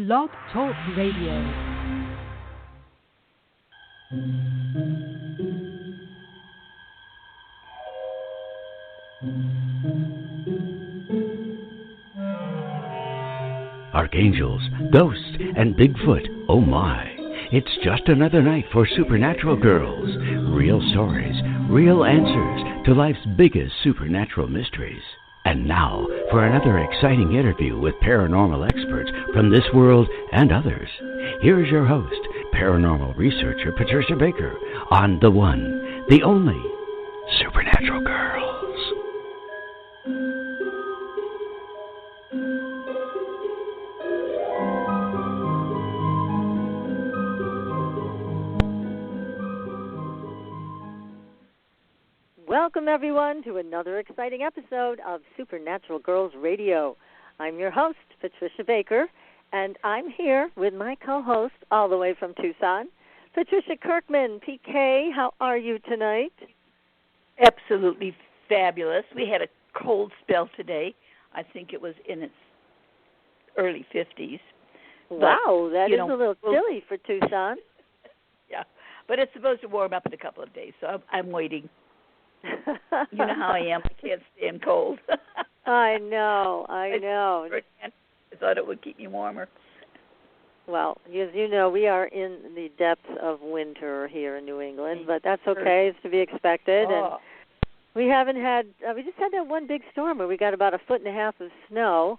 Blog Talk Radio. Archangels, ghosts, and Bigfoot, oh my. It's just another night for Supernatural Girls. Real stories, real answers to life's biggest supernatural mysteries. And now, for another exciting interview with paranormal experts from this world and others. Here's your host, paranormal researcher Patricia Baker, on the one, the only, Supernatural Girls. Welcome, everyone, to another exciting episode of Supernatural Girls Radio. I'm your host, Patricia Baker, and I'm here with my co-host all the way from Tucson, Patricia Kirkman. PK, how are you tonight? Absolutely fabulous. We had a cold spell today. I think it was in its early 50s. Wow, that is a little chilly for Tucson. Yeah, but it's supposed to warm up in a couple of days, so I'm waiting. You know how I am. I can't stand cold. I know. I thought it would keep me warmer. Well, as you know, we are in the depths of winter here in New England, but that's okay. It's to be expected. Oh. And we haven't had, we just had that one big storm where we got about 1.5 feet of snow.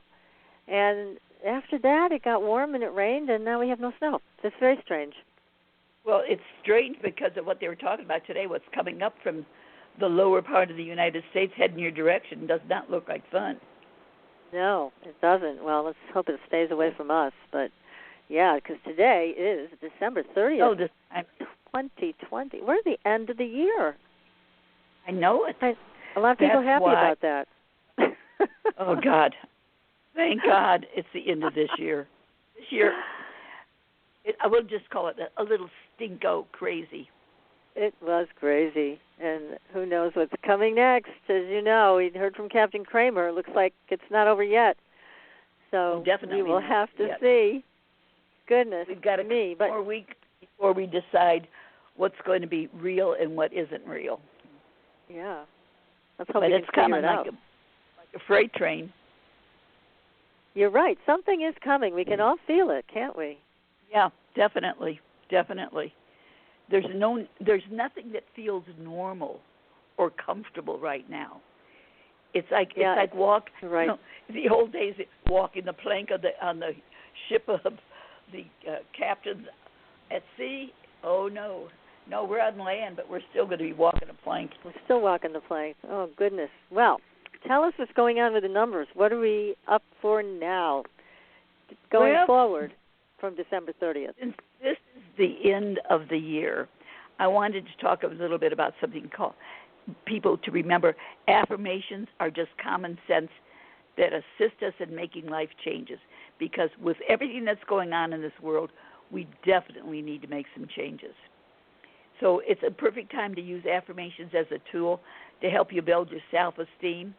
And after that, it got warm and it rained, and now we have no snow. It's very strange. Well, it's strange because of what they were talking about today. What's coming up from the lower part of the United States heading your direction does not look like fun. No, it doesn't. Well, let's hope it stays away from us. But, yeah, because today is December 30th, 2020. We're at the end of the year. I know it. A lot of people are happy about that. Oh, God. Thank God it's the end of this year. This year, I will just call it a little stinko crazy. It was crazy, and who knows what's coming next. As you know, we heard from Captain Kramer. It looks like it's not over yet. So definitely we will have to see. Goodness, we've got more weeks before we decide what's going to be real and what isn't real. Yeah. Let's hope we can it's coming like a freight train. You're right. Something is coming. We can all feel it, can't we? Yeah, definitely. There's nothing that feels normal or comfortable right now. It's like walk. Right. You know, the old days, walking the plank on the ship of the captains at sea. Oh no, we're on land, but we're still going to be walking a plank. We're still walking the plank. Oh goodness. Well, tell us what's going on with the numbers. What are we up for now, going forward from December 30th? This is the end of the year. I wanted to talk a little bit about something called people to remember. Affirmations are just common sense that assist us in making life changes, because with everything that's going on in this world, we definitely need to make some changes. So it's a perfect time to use affirmations as a tool to help you build your self-esteem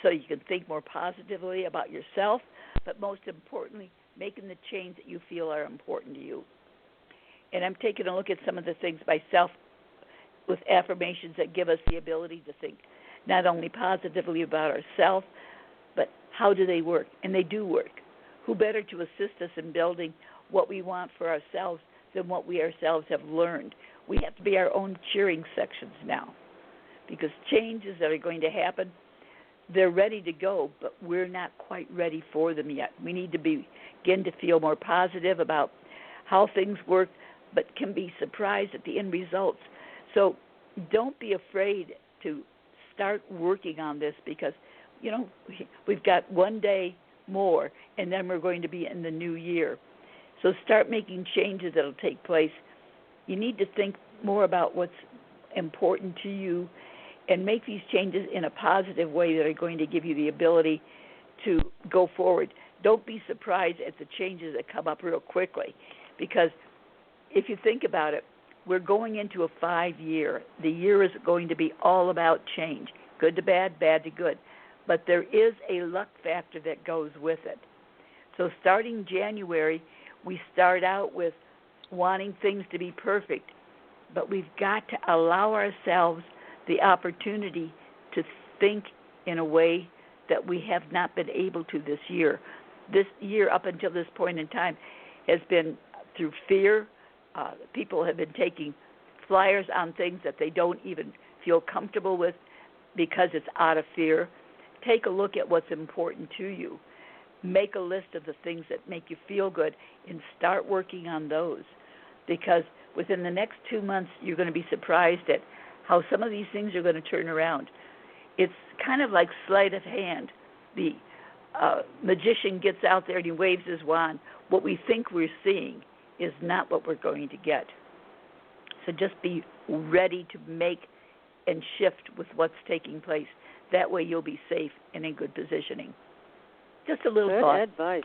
so you can think more positively about yourself, but most importantly, making the change that you feel are important to you. And I'm taking a look at some of the things myself with affirmations that give us the ability to think not only positively about ourselves, but how do they work? And they do work. Who better to assist us in building what we want for ourselves than what we ourselves have learned? We have to be our own cheering sections now, because changes that are going to happen, they're ready to go, but we're not quite ready for them yet. We need to begin to feel more positive about how things work, but can be surprised at the end results. So don't be afraid to start working on this, because, you know, we've got one day more, and then we're going to be in the new year. So start making changes that will take place. You need to think more about what's important to you and make these changes in a positive way that are going to give you the ability to go forward. Don't be surprised at the changes that come up real quickly, because if you think about it, we're going into a 5-year. The year is going to be all about change, good to bad, bad to good. But there is a luck factor that goes with it. So starting January, we start out with wanting things to be perfect, but we've got to allow ourselves the opportunity to think in a way that we have not been able to this year. This year, up until this point in time, has been through fear. People have been taking flyers on things that they don't even feel comfortable with because it's out of fear. Take a look at what's important to you. Make a list of the things that make you feel good and start working on those, because within the next 2 months, you're going to be surprised at how some of these things are going to turn around. It's kind of like sleight of hand. The magician gets out there and he waves his wand. What we think we're seeing is not what we're going to get. So just be ready to make and shift with what's taking place. That way you'll be safe and in good positioning. Just a little thought. Good advice.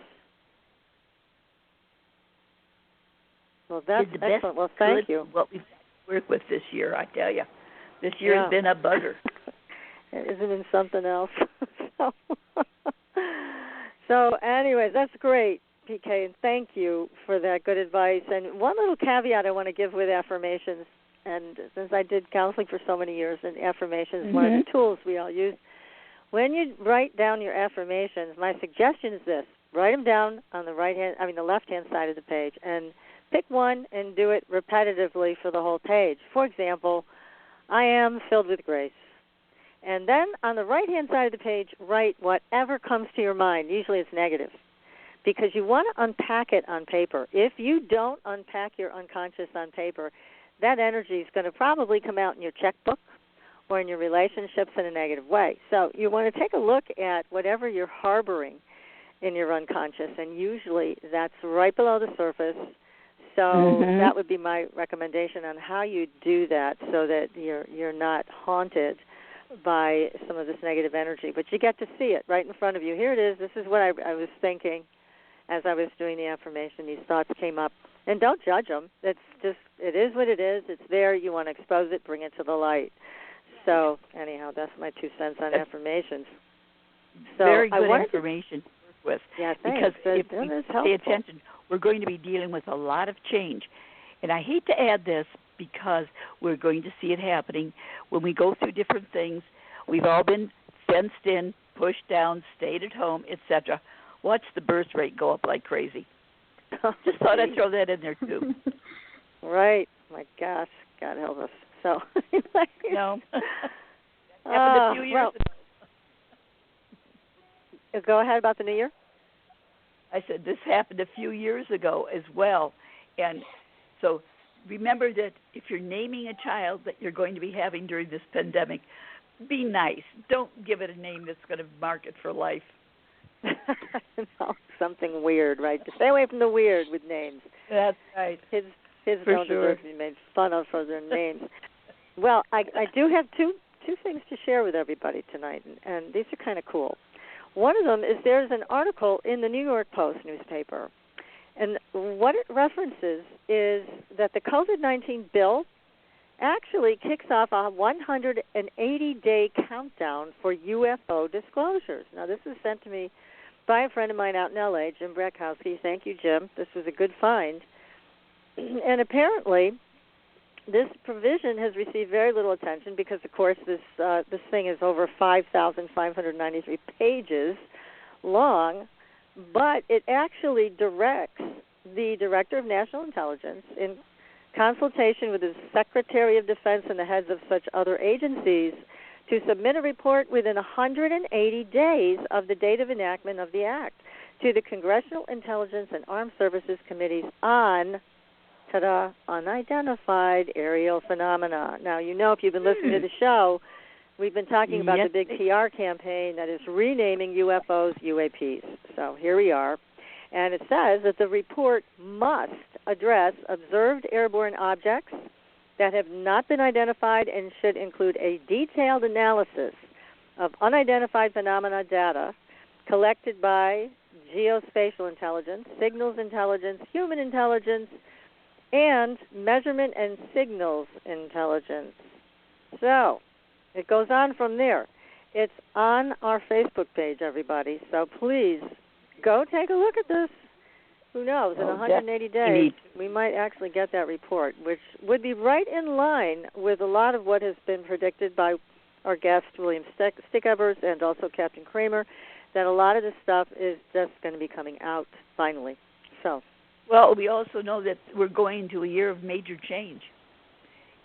Well, that's excellent. Well, thank you. What we've worked with this year, I tell you. This year has been a buzzer. Isn't it something else? So anyways, that's great, PK, and thank you for that good advice. And one little caveat I want to give with affirmations, and since I did counseling for so many years, and affirmations is one of the tools we all use. When you write down your affirmations, my suggestion is this: write them down on the the left-hand side of the page, and pick one and do it repetitively for the whole page. For example, I am filled with grace. And then on the right-hand side of the page, write whatever comes to your mind. Usually it's negative, because you want to unpack it on paper. If you don't unpack your unconscious on paper, that energy is going to probably come out in your checkbook or in your relationships in a negative way. So you want to take a look at whatever you're harboring in your unconscious, and usually that's right below the surface. So that would be my recommendation on how you do that, so that you're not haunted by some of this negative energy. But you get to see it right in front of you. Here it is. This is what I was thinking as I was doing the affirmation. These thoughts came up. And don't judge them. It is what it is. It's there. You want to expose it, bring it to the light. So anyhow, that's my 2 cents on affirmations. So very good information to work with. Yeah, because if we pay attention, we're going to be dealing with a lot of change. And I hate to add this, because we're going to see it happening when we go through different things. We've all been fenced in, pushed down, stayed at home, etc. Watch the birth rate go up like crazy. Just thought I'd throw that in there, too. Right. My gosh. God help us. So, no. Happened a few years ago. Go ahead about the new year. I said this happened a few years ago as well. And so remember that if you're naming a child that you're going to be having during this pandemic, be nice. Don't give it a name that's going to mark it for life. No, something weird, right? Stay away from the weird with names. That's right. Kids don't deserve to be made fun of for their names. Well, I do have two things to share with everybody tonight, and these are kind of cool. One of them is there's an article in the New York Post newspaper, and what it references is that the COVID-19 bill actually kicks off a 180-day countdown for UFO disclosures. Now, this was sent to me by a friend of mine out in L.A., Jim Brakowski. Thank you, Jim. This was a good find. And apparently, this provision has received very little attention because, of course, this thing is over 5,593 pages long, but it actually directs the Director of National Intelligence, in consultation with the Secretary of Defense and the heads of such other agencies, to submit a report within 180 days of the date of enactment of the Act to the Congressional Intelligence and Armed Services Committees on unidentified aerial phenomena. Now, you know, if you've been listening to the show, we've been talking about the big PR campaign that is renaming UFOs UAPs. So here we are. And it says that the report must address observed airborne objects that have not been identified and should include a detailed analysis of unidentified phenomena data collected by geospatial intelligence, signals intelligence, human intelligence, and measurement and signals intelligence. So it goes on from there. It's on our Facebook page, everybody, so please go take a look at this. Who knows? In 180 days, we might actually get that report, which would be right in line with a lot of what has been predicted by our guest, William Stickevers, and also Captain Kramer, that a lot of this stuff is just going to be coming out finally. So, well, we also know that we're going into a year of major change.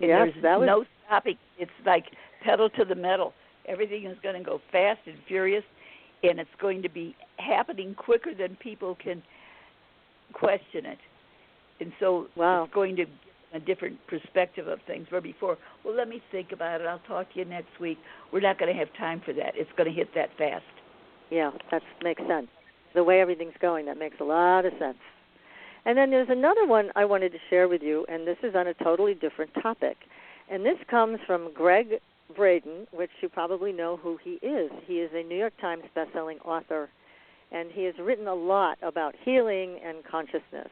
And yes, there's no stopping. It's like pedal to the metal. Everything is going to go fast and furious, and it's going to be happening quicker than people can question it. And so it's going to give a different perspective of things. Where before, well, let me think about it. I'll talk to you next week. We're not going to have time for that. It's going to hit that fast. Yeah, that makes sense. The way everything's going, that makes a lot of sense. And then there's another one I wanted to share with you, and this is on a totally different topic. And this comes from Greg Braden, which you probably know who he is. He is a New York Times bestselling author, and he has written a lot about healing and consciousness.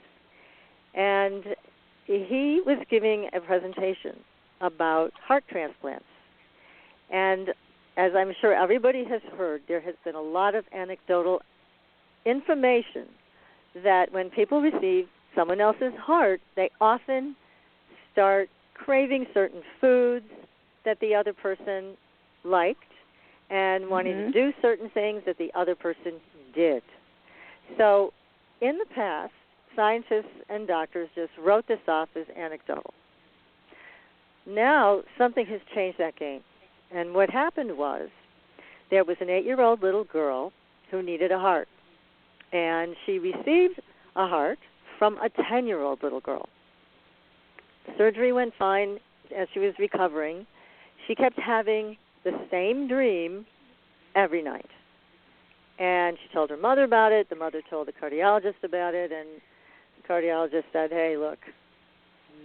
And he was giving a presentation about heart transplants. And as I'm sure everybody has heard, there has been a lot of anecdotal information that when people receive someone else's heart, they often start craving certain foods that the other person liked and wanting to do certain things that the other person did. So in the past, scientists and doctors just wrote this off as anecdotal. Now something has changed that game. And what happened was there was an 8-year-old little girl who needed a heart. And she received a heart from a 10-year-old little girl. Surgery went fine as she was recovering. She kept having the same dream every night. And she told her mother about it. The mother told the cardiologist about it. And the cardiologist said, hey, look,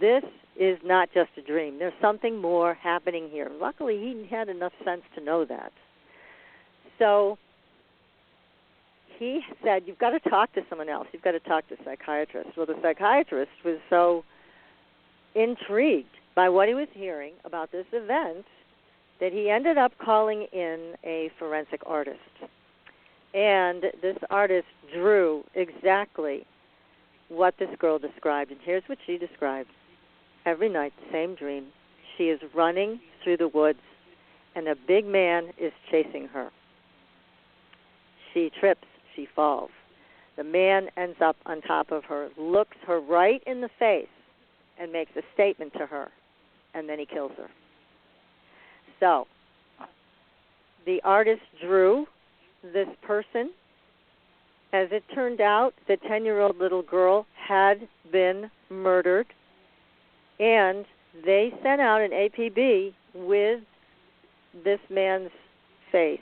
this is not just a dream. There's something more happening here. Luckily, he had enough sense to know that. So he said, you've got to talk to someone else. You've got to talk to a psychiatrist. Well, the psychiatrist was so intrigued by what he was hearing about this event that he ended up calling in a forensic artist. And this artist drew exactly what this girl described. And here's what she described. Every night, the same dream. She is running through the woods, and a big man is chasing her. She trips. She falls. The man ends up on top of her, looks her right in the face, and makes a statement to her, and then he kills her. So the artist drew this person. As it turned out, the 10-year-old little girl had been murdered, and they sent out an APB with this man's face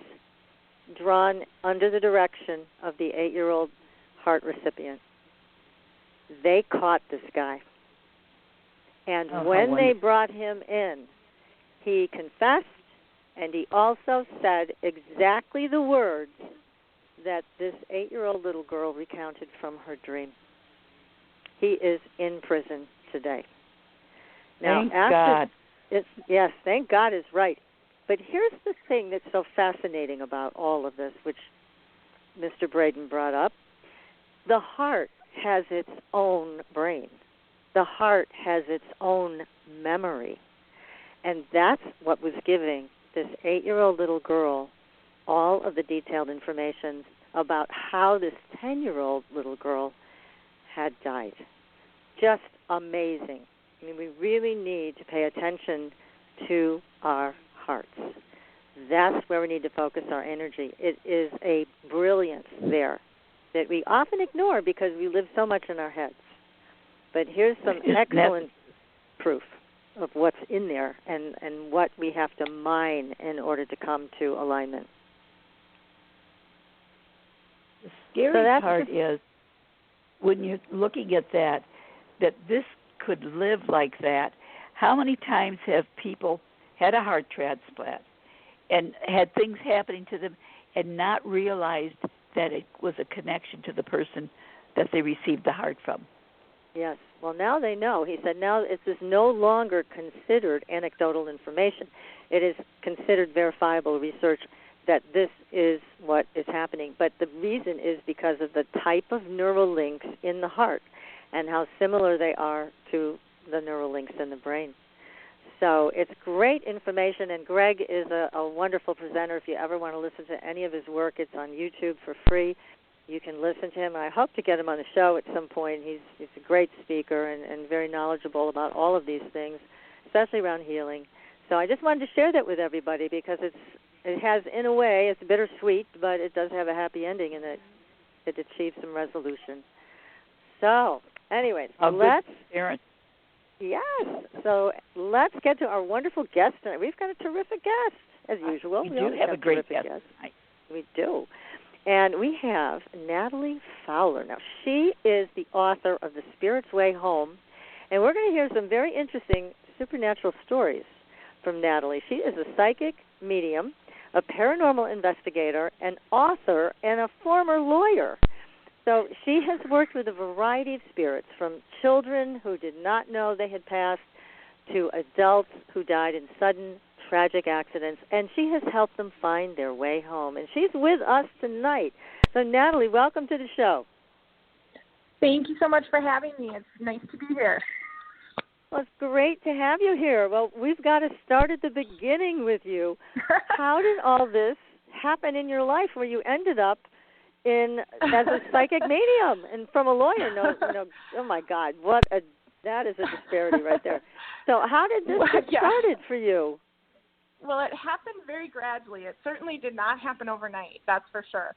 drawn under the direction of the 8-year-old heart recipient. They caught this guy. And when they brought him in, he confessed, and he also said exactly the words that this 8-year-old little girl recounted from her dream. He is in prison today. Now, thank God. Yes, thank God is right. But here's the thing that's so fascinating about all of this, which Mr. Braden brought up. The heart has its own brain. The heart has its own memory. And that's what was giving this 8-year-old little girl all of the detailed information about how this 10-year-old little girl had died. Just amazing. I mean, we really need to pay attention to our hearts. That's where we need to focus our energy. It is a brilliance there that we often ignore because we live so much in our heads. But here's some excellent proof of what's in there and what we have to mine in order to come to alignment. The scary part is when you're looking at that this could live like that. How many times have people had a heart transplant and had things happening to them and not realized that it was a connection to the person that they received the heart from? Yes. Well, now they know. He said now it is no longer considered anecdotal information. It is considered verifiable research that this is what is happening. But the reason is because of the type of neural links in the heart and how similar they are to the neural links in the brain. So it's great information, and Greg is a wonderful presenter. If you ever want to listen to any of his work, it's on YouTube for free. You can listen to him. I hope to get him on the show at some point. He's a great speaker and very knowledgeable about all of these things, especially around healing. So I just wanted to share that with everybody because it has, in a way, it's bittersweet, but it does have a happy ending, and it achieves some resolution. So, anyways, Yes. So let's get to our wonderful guest tonight. We've got a terrific guest, as usual. We do have a great guest. We do. And we have Natalie Fowler. Now, she is the author of The Spirit's Way Home, and we're going to hear some very interesting supernatural stories from Natalie. She is a psychic medium, a paranormal investigator, an author, and a former lawyer. So she has worked with a variety of spirits, from children who did not know they had passed to adults who died in sudden, tragic accidents, and she has helped them find their way home. And she's with us tonight. So, Natalie, welcome to the show. Thank you so much for having me. It's nice to be here. Well, it's great to have you here. Well, we've got to start at the beginning with you. How did all this happen in your life where you ended up as a psychic medium and from a lawyer? Oh my God, that is a disparity right there. So how did this get started for you? Well, it happened very gradually. It certainly did not happen overnight, that's for sure.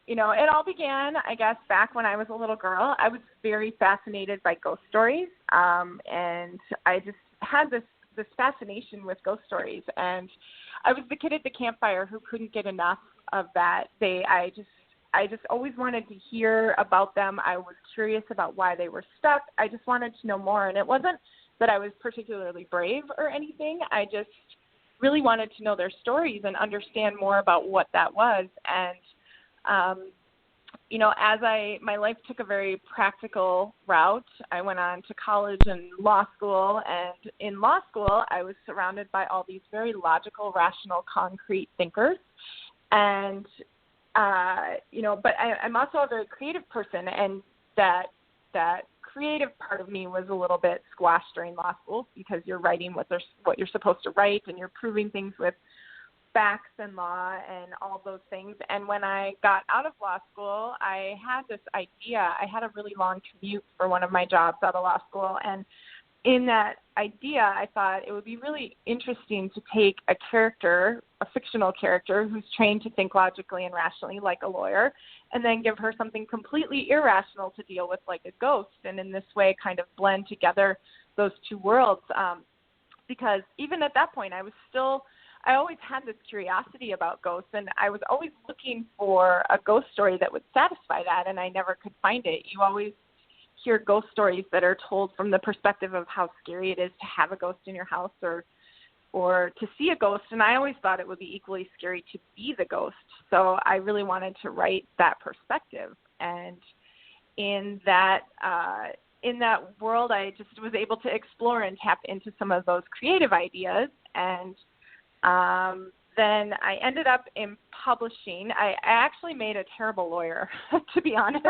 It all began, I guess, back when I was a little girl. I was very fascinated by ghost stories, and I just had this fascination with ghost stories. And I was the kid at the campfire who couldn't get enough of that. I just always wanted to hear about them. I was curious about why they were stuck. I just wanted to know more. And it wasn't that I was particularly brave or anything. I just really wanted to know their stories and understand more about what that was. And, as my life took a very practical route, I went on to college and law school. And in law school, I was surrounded by all these very logical, rational, concrete thinkers. And, but I'm also a very creative person, and that creative part of me was a little bit squashed during law school because you're writing what you're supposed to write, and you're proving things with facts and law and all those things. And when I got out of law school, I had this idea. I had a really long commute for one of my jobs out of law school, and in that idea, I thought it would be really interesting to take a fictional character who's trained to think logically and rationally like a lawyer, and then give her something completely irrational to deal with like a ghost, and in this way kind of blend together those two worlds. Because even at that point, I always had this curiosity about ghosts, and I was always looking for a ghost story that would satisfy that, and I never could find it. You always hear ghost stories that are told from the perspective of how scary it is to have a ghost in your house or to see a ghost, and I always thought it would be equally scary to be the ghost. So I really wanted to write that perspective, and in that world, I just was able to explore and tap into some of those creative ideas. And then I ended up in publishing. I actually made a terrible lawyer, to be honest.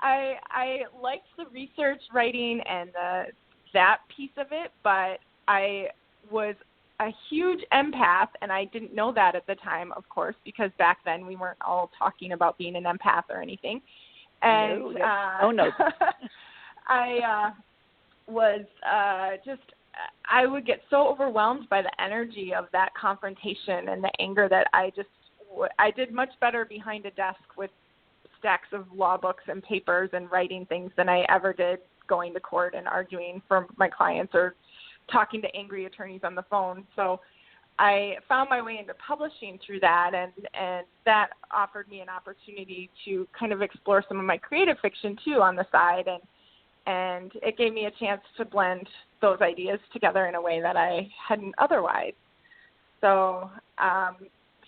I liked the research writing and that piece of it, but I was a huge empath, and I didn't know that at the time, of course, because back then we weren't all talking about being an empath or anything. And no. I was I would get so overwhelmed by the energy of that confrontation and the anger that I did much better behind a desk with stacks of law books and papers and writing things than I ever did going to court and arguing for my clients or talking to angry attorneys on the phone. So I found my way into publishing through that, and that offered me an opportunity to kind of explore some of my creative fiction too on the side, and it gave me a chance to blend those ideas together in a way that I hadn't otherwise. So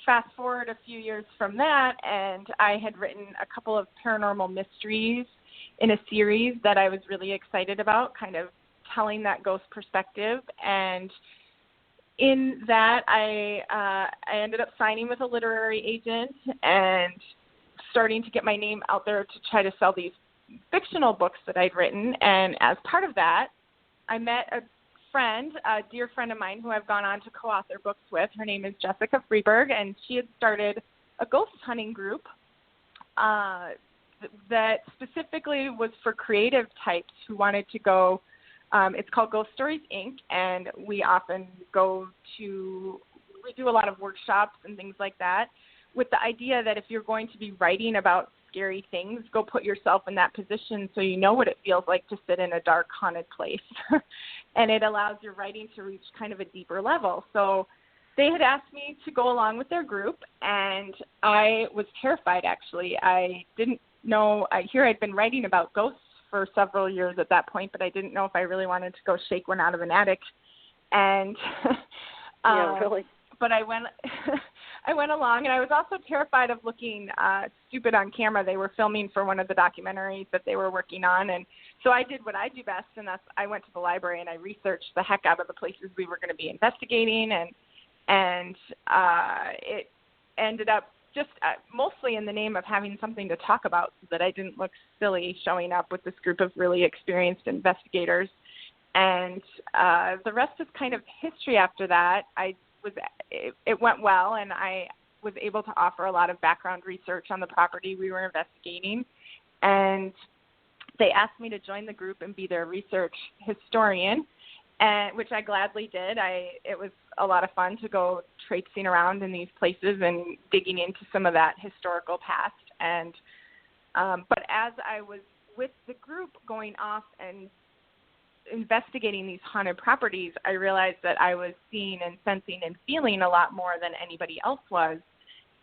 fast forward a few years from that, and I had written a couple of paranormal mysteries in a series that I was really excited about, kind of telling that ghost perspective. And in that, I ended up signing with a literary agent and starting to get my name out there to try to sell these fictional books that I'd written. And as part of that, I met a dear friend of mine who I've gone on to co-author books with. Her name is Jessica Freeberg, and she had started a ghost hunting group that specifically was for creative types who wanted to go. It's called Ghost Stories, Inc., and we do a lot of workshops and things like that with the idea that if you're going to be writing about scary things, go put yourself in that position so you know what it feels like to sit in a dark, haunted place. And it allows your writing to reach kind of a deeper level. So they had asked me to go along with their group, and I was terrified, actually. I didn't know. I'd been writing about ghosts for several years at that point, but I didn't know if I really wanted to go shake one out of an attic. And yeah, really. But I went along, and I was also terrified of looking stupid on camera. They were filming for one of the documentaries that they were working on, and so I did what I do best, and that's I went to the library and I researched the heck out of the places we were going to be investigating, and it ended up just mostly in the name of having something to talk about so that I didn't look silly showing up with this group of really experienced investigators. And the rest is kind of history after that. It went well, and I was able to offer a lot of background research on the property we were investigating. And they asked me to join the group and be their research historian, which I gladly did. It was a lot of fun to go traipsing around in these places and digging into some of that historical past. And but as I was with the group going off and investigating these haunted properties, I realized that I was seeing and sensing and feeling a lot more than anybody else was.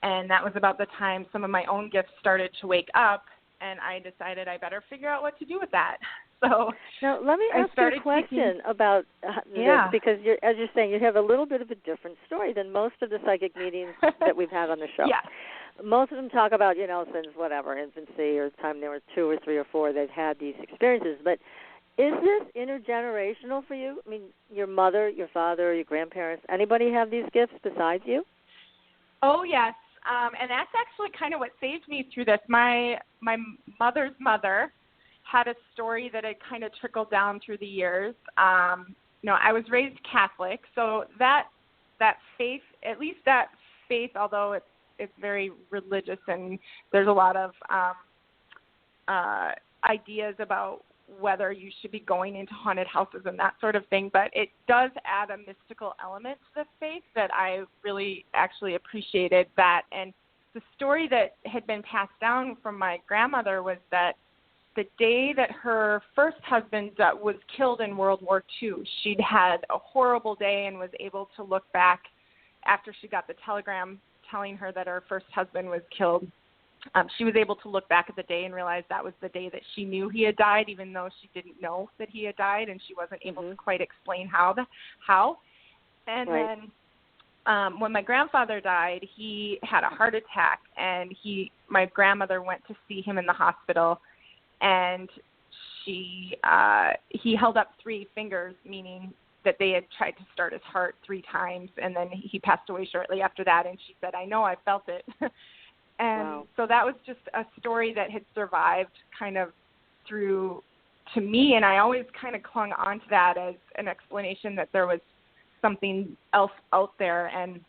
And that was about the time some of my own gifts started to wake up, and I decided I better figure out what to do with that. So now let me ask you a question about this, because as you're saying, you have a little bit of a different story than most of the psychic meetings that we've had on the show. Yeah. Most of them talk about, since infancy or the time they were 2 or 3 or 4, they've had these experiences. But is this intergenerational for you? I mean, your mother, your father, your grandparents, anybody have these gifts besides you? Oh, yes. And that's actually kind of what saved me through this. My mother's mother had a story that had kind of trickled down through the years. I was raised Catholic, so that faith, at least that faith, although it's very religious and there's a lot of ideas about whether you should be going into haunted houses and that sort of thing, but it does add a mystical element to the faith that I really actually appreciated that. And the story that had been passed down from my grandmother was that the day that her first husband was killed in World War II, she'd had a horrible day and was able to look back after she got the telegram telling her that her first husband was killed. She was able to look back at the day and realize that was the day that she knew he had died, even though she didn't know that he had died, and she wasn't able to quite explain how. And then when my grandfather died, he had a heart attack, and my grandmother went to see him in the hospital, and he held up 3 fingers, meaning that they had tried to start his heart 3 times, and then he passed away shortly after that, and she said, "I know, I felt it." And so that was just a story that had survived kind of through to me, and I always kind of clung on to that as an explanation that there was something else out there. And,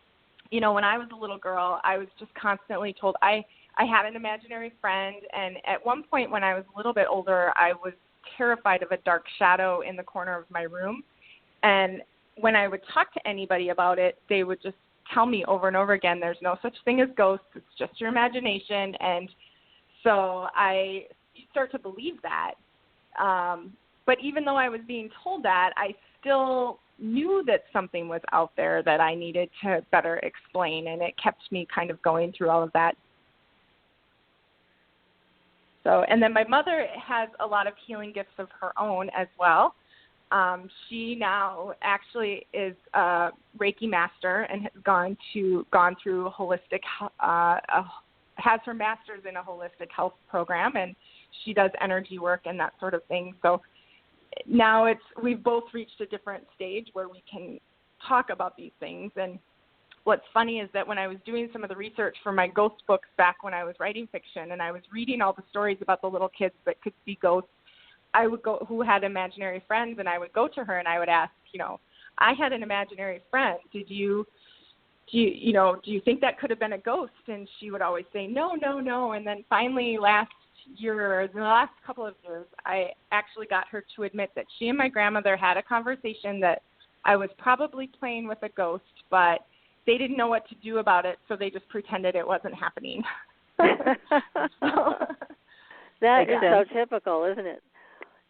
when I was a little girl, I was just constantly told I had an imaginary friend, and at one point when I was a little bit older, I was terrified of a dark shadow in the corner of my room. And when I would talk to anybody about it, they would just tell me over and over again, there's no such thing as ghosts, it's just your imagination. And so I start to believe that. But even though I was being told that, I still knew that something was out there that I needed to better explain, and it kept me kind of going through all of that. So, and then my mother has a lot of healing gifts of her own as well. She now actually is a Reiki master and has gone through holistic, has her master's in a holistic health program, and she does energy work and that sort of thing. So now we've both reached a different stage where we can talk about these things. And what's funny is that when I was doing some of the research for my ghost books back when I was writing fiction, and I was reading all the stories about the little kids that could see ghosts, I would go, who had imaginary friends, and I would go to her and I would ask, I had an imaginary friend. Do you think that could have been a ghost? And she would always say, no. And then finally last year, the last couple of years, I actually got her to admit that she and my grandmother had a conversation that I was probably playing with a ghost, but they didn't know what to do about it, so they just pretended it wasn't happening. That is so typical, isn't it?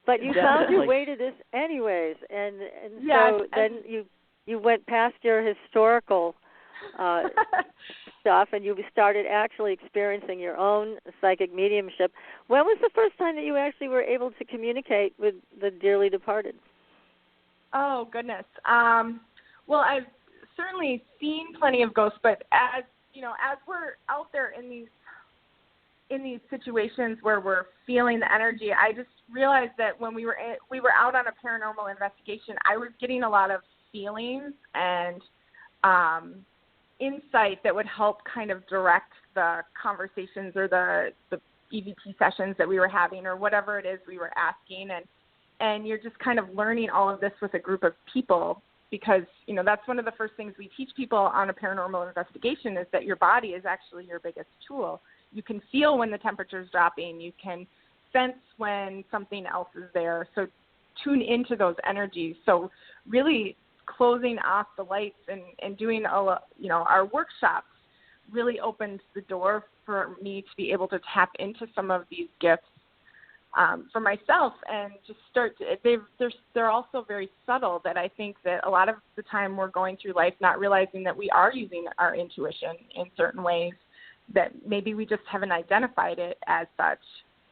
But you found your way to this anyways, and yes, so then you went past your historical stuff, and you started actually experiencing your own psychic mediumship. When was the first time that you actually were able to communicate with the dearly departed? Oh, goodness. Well, I've certainly seen plenty of ghosts, but as we're out there in these situations where we're feeling the energy, I just realized that when we were out on a paranormal investigation, I was getting a lot of feelings and insight that would help kind of direct the conversations or the EVP sessions that we were having or whatever it is we were asking. And you're just kind of learning all of this with a group of people because, that's one of the first things we teach people on a paranormal investigation is that your body is actually your biggest tool. You can feel when the temperature is dropping. You can sense when something else is there. So tune into those energies. So really closing off the lights and doing our workshops really opened the door for me to be able to tap into some of these gifts for myself and just start. They're also very subtle that I think that a lot of the time we're going through life not realizing that we are using our intuition in certain ways that maybe we just haven't identified it as such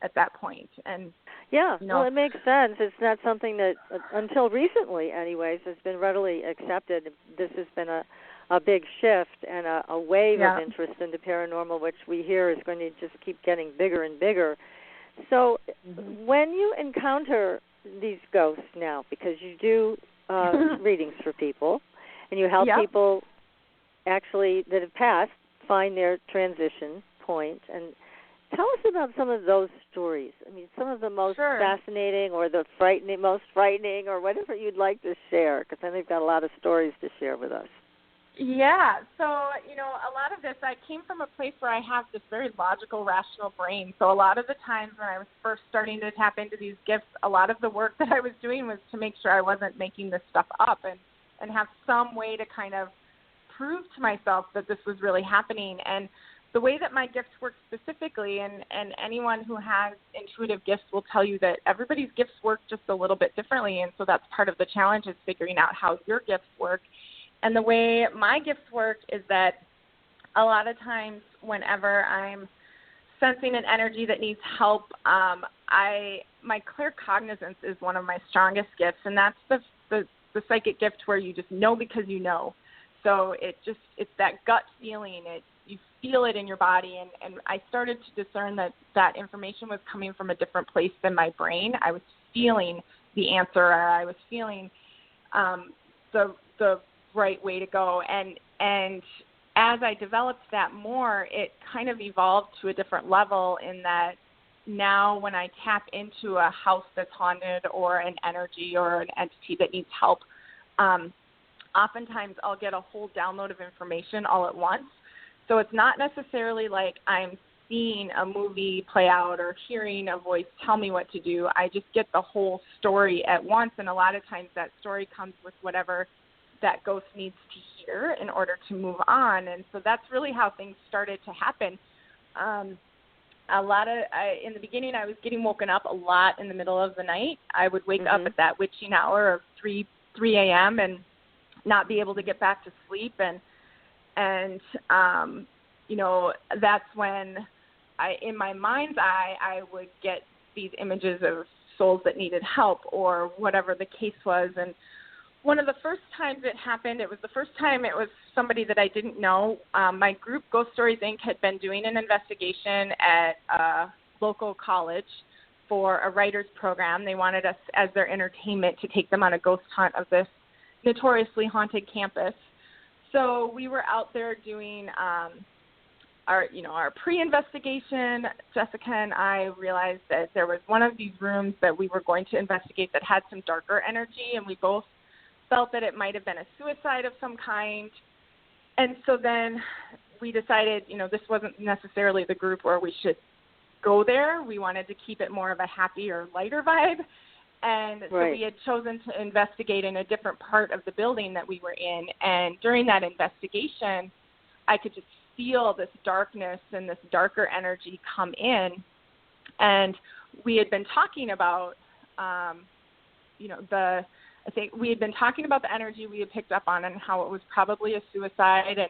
at that point. And well, it makes sense. It's not something that, until recently anyways, has been readily accepted. This has been a big shift and a wave of interest in the paranormal, which we hear is going to just keep getting bigger and bigger. So when you encounter these ghosts now, because you do readings for people, and you help people actually that have passed find their transition point, and tell us about some of those stories. I mean, some of the most fascinating or the most frightening or whatever you'd like to share, because I think you've got a lot of stories to share with us. Yeah, so, a lot of this, I came from a place where I have this very logical, rational brain. So a lot of the times when I was first starting to tap into these gifts, a lot of the work that I was doing was to make sure I wasn't making this stuff up and have some way to kind of prove to myself that this was really happening. And the way that my gifts work specifically, and anyone who has intuitive gifts will tell you that everybody's gifts work just a little bit differently, and so that's part of the challenge is figuring out how your gifts work. And the way my gifts work is that a lot of times whenever I'm sensing an energy that needs help, my claircognizance is one of my strongest gifts, and that's the psychic gift where you just know because you know. So it's that gut feeling. You feel it in your body, and I started to discern that information was coming from a different place than my brain. I was feeling the answer, or I was feeling the right way to go. And as I developed that more, it kind of evolved to a different level in that now when I tap into a house that's haunted or an energy or an entity that needs help, oftentimes I'll get a whole download of information all at once. So it's not necessarily like I'm seeing a movie play out or hearing a voice tell me what to do. I just get the whole story at once, and a lot of times that story comes with whatever that ghost needs to hear in order to move on. And so that's really how things started to happen. In the beginning, I was getting woken up a lot in the middle of the night. I would wake up at that witching hour of 3 a.m. and not be able to get back to sleep. And that's when in my mind's eye, I would get these images of souls that needed help or whatever the case was. And one of the first times it happened, it was somebody that I didn't know. My group, Ghost Stories, Inc., had been doing an investigation at a local college for a writer's program. They wanted us, as their entertainment, to take them on a ghost hunt of this notoriously haunted campus. So we were out there doing our pre-investigation. Jessica and I realized that there was one of these rooms that we were going to investigate that had some darker energy, and we both felt that it might have been a suicide of some kind. And so then we decided, this wasn't necessarily the group where we should go there. We wanted to keep it more of a happier, lighter vibe. And so we had chosen to investigate in a different part of the building that we were in. And during that investigation, I could just feel this darkness and this darker energy come in. And we had been talking about, I think we had been talking about the energy we had picked up on and how it was probably a suicide. And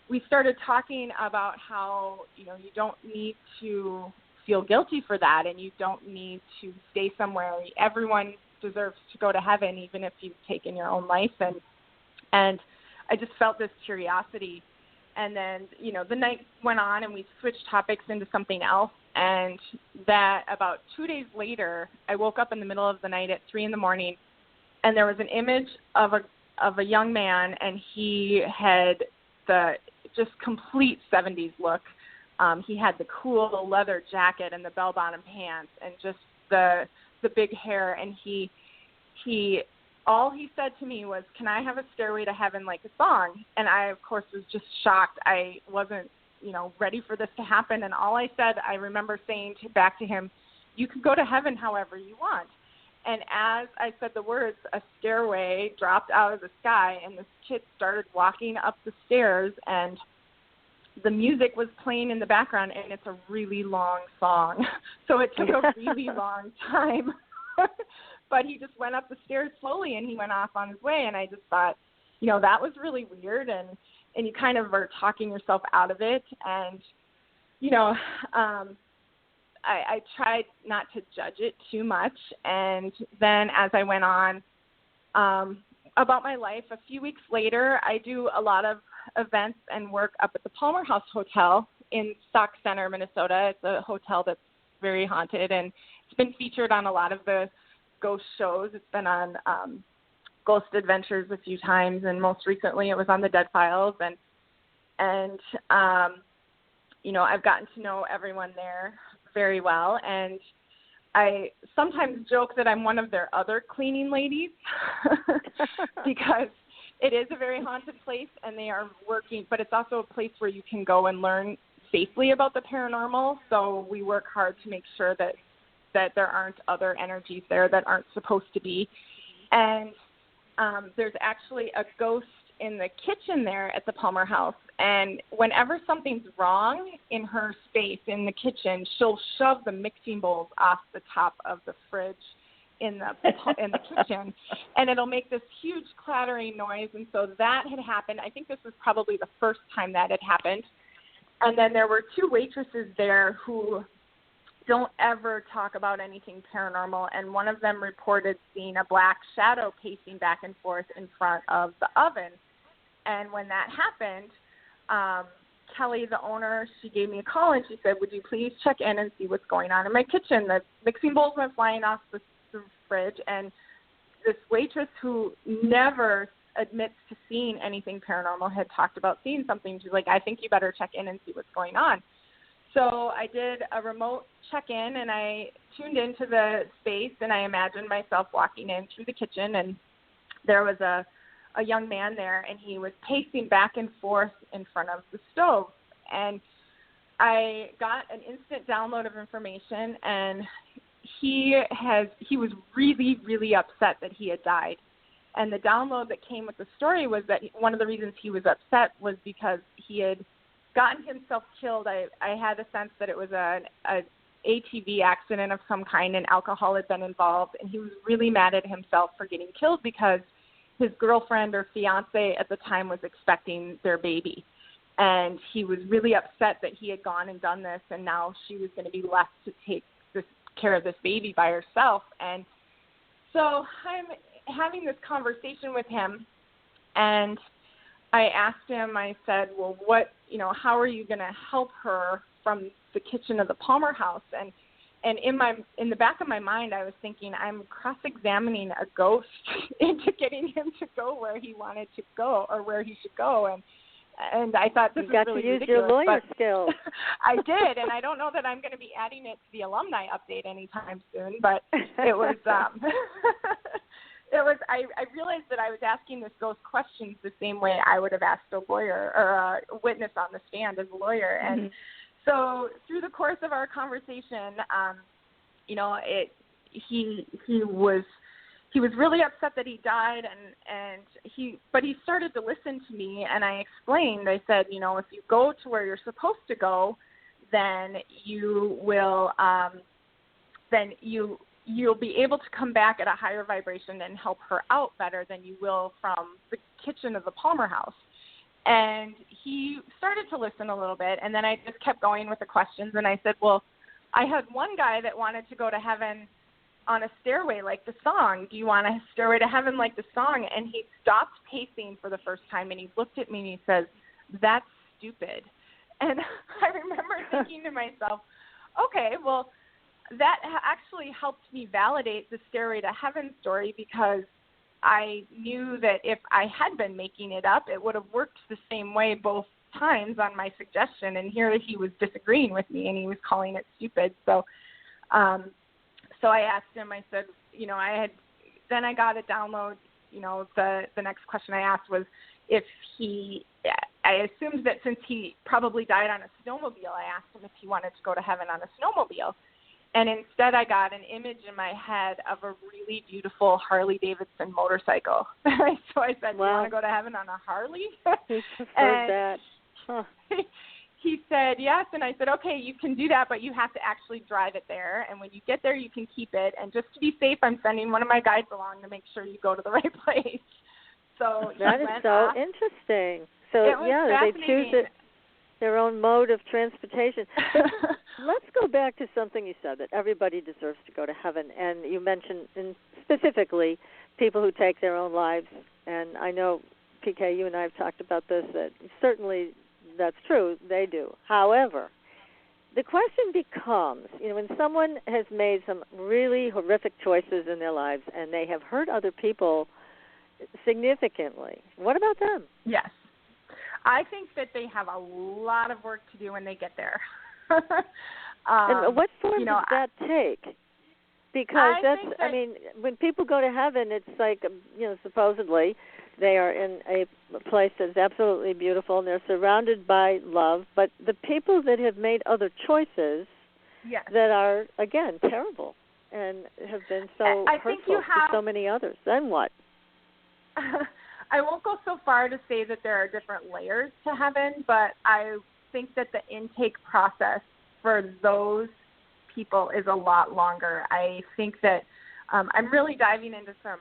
we started talking about how, you don't need to feel guilty for that, and you don't need to stay somewhere. Everyone deserves to go to heaven, even if you've taken your own life. And I just felt this curiosity. And then, the night went on and we switched topics into something else. And that about 2 days later, I woke up in the middle of the night at 3 a.m, and there was an image of a young man, and he had the just complete 70s look. He had the cool leather jacket and the bell-bottom pants and just the big hair. And he all he said to me was, "Can I have a Stairway to Heaven like a song?" And I, of course, was just shocked. I wasn't, ready for this to happen. And all I said, I remember saying back to him, "You can go to heaven however you want." And as I said the words, a stairway dropped out of the sky, and this kid started walking up the stairs, and the music was playing in the background, and it's a really long song. So it took a really long time. But he just went up the stairs slowly, and he went off on his way. And I just thought, that was really weird. And you kind of are talking yourself out of it. And, I tried not to judge it too much. And then as I went on about my life, a few weeks later, I do a lot of events and work up at the Palmer House Hotel in Stock Center, Minnesota. It's a hotel that's very haunted, and it's been featured on a lot of the ghost shows. It's been on Ghost Adventures a few times, and most recently it was on the Dead Files. And I've gotten to know everyone there very well, and I sometimes joke that I'm one of their other cleaning ladies because it is a very haunted place, and they are working, but it's also a place where you can go and learn safely about the paranormal. So we work hard to make sure that there aren't other energies there that aren't supposed to be. And there's actually a ghost in the kitchen there at the Palmer House. And whenever something's wrong in her space in the kitchen, she'll shove the mixing bowls off the top of the fridge in the kitchen, and it'll make this huge clattering noise. And so that had happened. I think this was probably the first time that had happened. And then there were 2 waitresses there who don't ever talk about anything paranormal, and one of them reported seeing a black shadow pacing back and forth in front of the oven. And when that happened, Kelly, the owner, she gave me a call, and she said, "Would you please check in and see what's going on in my kitchen?" The mixing bowls went flying off the fridge, and this waitress who never admits to seeing anything paranormal had talked about seeing something. She's like, "I think you better check in and see what's going on." So I did a remote check-in, and I tuned into the space, and I imagined myself walking in through the kitchen, and there was a young man there, and he was pacing back and forth in front of the stove. And I got an instant download of information, and he was really, really upset that he had died. And the download that came with the story was that one of the reasons he was upset was because he had gotten himself killed. I had a sense that it was an ATV accident of some kind, and alcohol had been involved, and he was really mad at himself for getting killed because his girlfriend or fiance at the time was expecting their baby. And he was really upset that he had gone and done this, and now she was going to be left to take care of this baby by herself. And so I'm having this conversation with him, and I asked him, I said, "Well, how are you going to help her from the kitchen of the Palmer House?" And And in the back of my mind, I was thinking, I'm cross-examining a ghost into getting him to go where he wanted to go or where he should go. And I thought this was really ridiculous. You got to use your lawyer skills. I did, and I don't know that I'm going to be adding it to the alumni update anytime soon. But it was, I realized that I was asking this ghost questions the same way I would have asked a lawyer or a witness on the stand as a lawyer. And so through the course of our conversation, he was really upset that he died, but he started to listen to me, and I explained. I said, if you go to where you're supposed to go, then you will, you'll be able to come back at a higher vibration and help her out better than you will from the kitchen of the Palmer house. And he started to listen a little bit, and then I just kept going with the questions, and I said, well, I had one guy that wanted to go to heaven on a stairway like the song. Do you want a stairway to heaven like the song? And he stopped pacing for the first time, and he looked at me and he says, that's stupid. And I remember thinking to myself, okay, well, that actually helped me validate the stairway to heaven story, because I knew that if I had been making it up, it would have worked the same way both times on my suggestion. And here he was disagreeing with me, and he was calling it stupid. So I asked him, I said, then I got a download, the next question I asked was I assumed that since he probably died on a snowmobile, I asked him if he wanted to go to heaven on a snowmobile. And instead I got an image in my head of a really beautiful Harley-Davidson motorcycle. So I said, wow. You want to go to heaven on a Harley? He preferred that. Huh. He said, yes. And I said, okay, you can do that, but you have to actually drive it there. And when you get there, you can keep it. And just to be safe, I'm sending one of my guides along to make sure you go to the right place. So that is so interesting. So, they choose their own mode of transportation. Let's go back to something you said, that everybody deserves to go to heaven. And you mentioned specifically people who take their own lives. And I know, PK, you and I have talked about this, that certainly that's true. They do. However, the question becomes, when someone has made some really horrific choices in their lives and they have hurt other people significantly, what about them? Yes. I think that they have a lot of work to do when they get there. And what form does that take? Because when people go to heaven, it's like, supposedly they are in a place that's absolutely beautiful and they're surrounded by love. But the people that have made other choices that are, again, terrible and have been so hurtful to so many others, then what? I won't go so far to say that there are different layers to heaven, but I think that the intake process for those people is a lot longer. I think that I'm really diving into some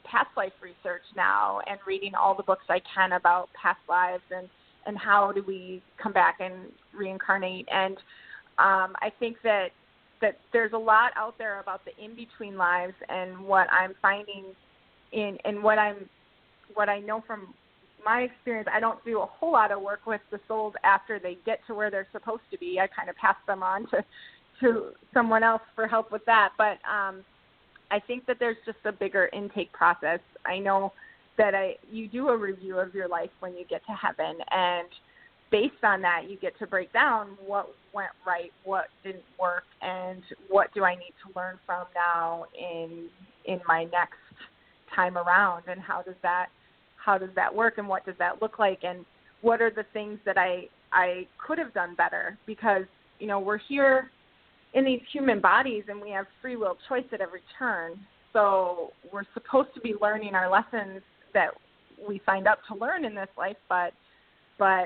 past life research now and reading all the books I can about past lives and how do we come back and reincarnate. And I think that there's a lot out there about the in-between lives, and what I'm finding and what I know from my experience, I don't do a whole lot of work with the souls after they get to where they're supposed to be. I kind of pass them on to someone else for help with that. But I think that there's just a bigger intake process. I know that you do a review of your life when you get to heaven, and based on that, you get to break down what went right, what didn't work, and what do I need to learn from now in my next time around, and how does that work, and what does that look like, and what are the things that I could have done better, because we're here in these human bodies and we have free will choice at every turn, so we're supposed to be learning our lessons that we signed up to learn in this life, but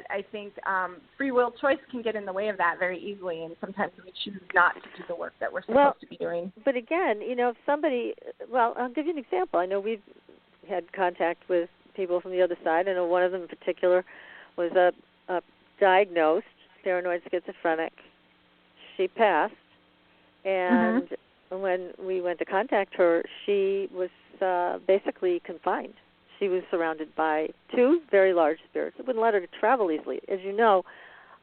I think free will choice can get in the way of that very easily, and sometimes we choose not to do the work that we're supposed to be doing. But again, if somebody, I'll give you an example. I know we've had contact with people from the other side. I know one of them in particular was a diagnosed paranoid schizophrenic. She passed, and when we went to contact her, she was basically confined. She was surrounded by two very large spirits that wouldn't let her to travel easily. As you know,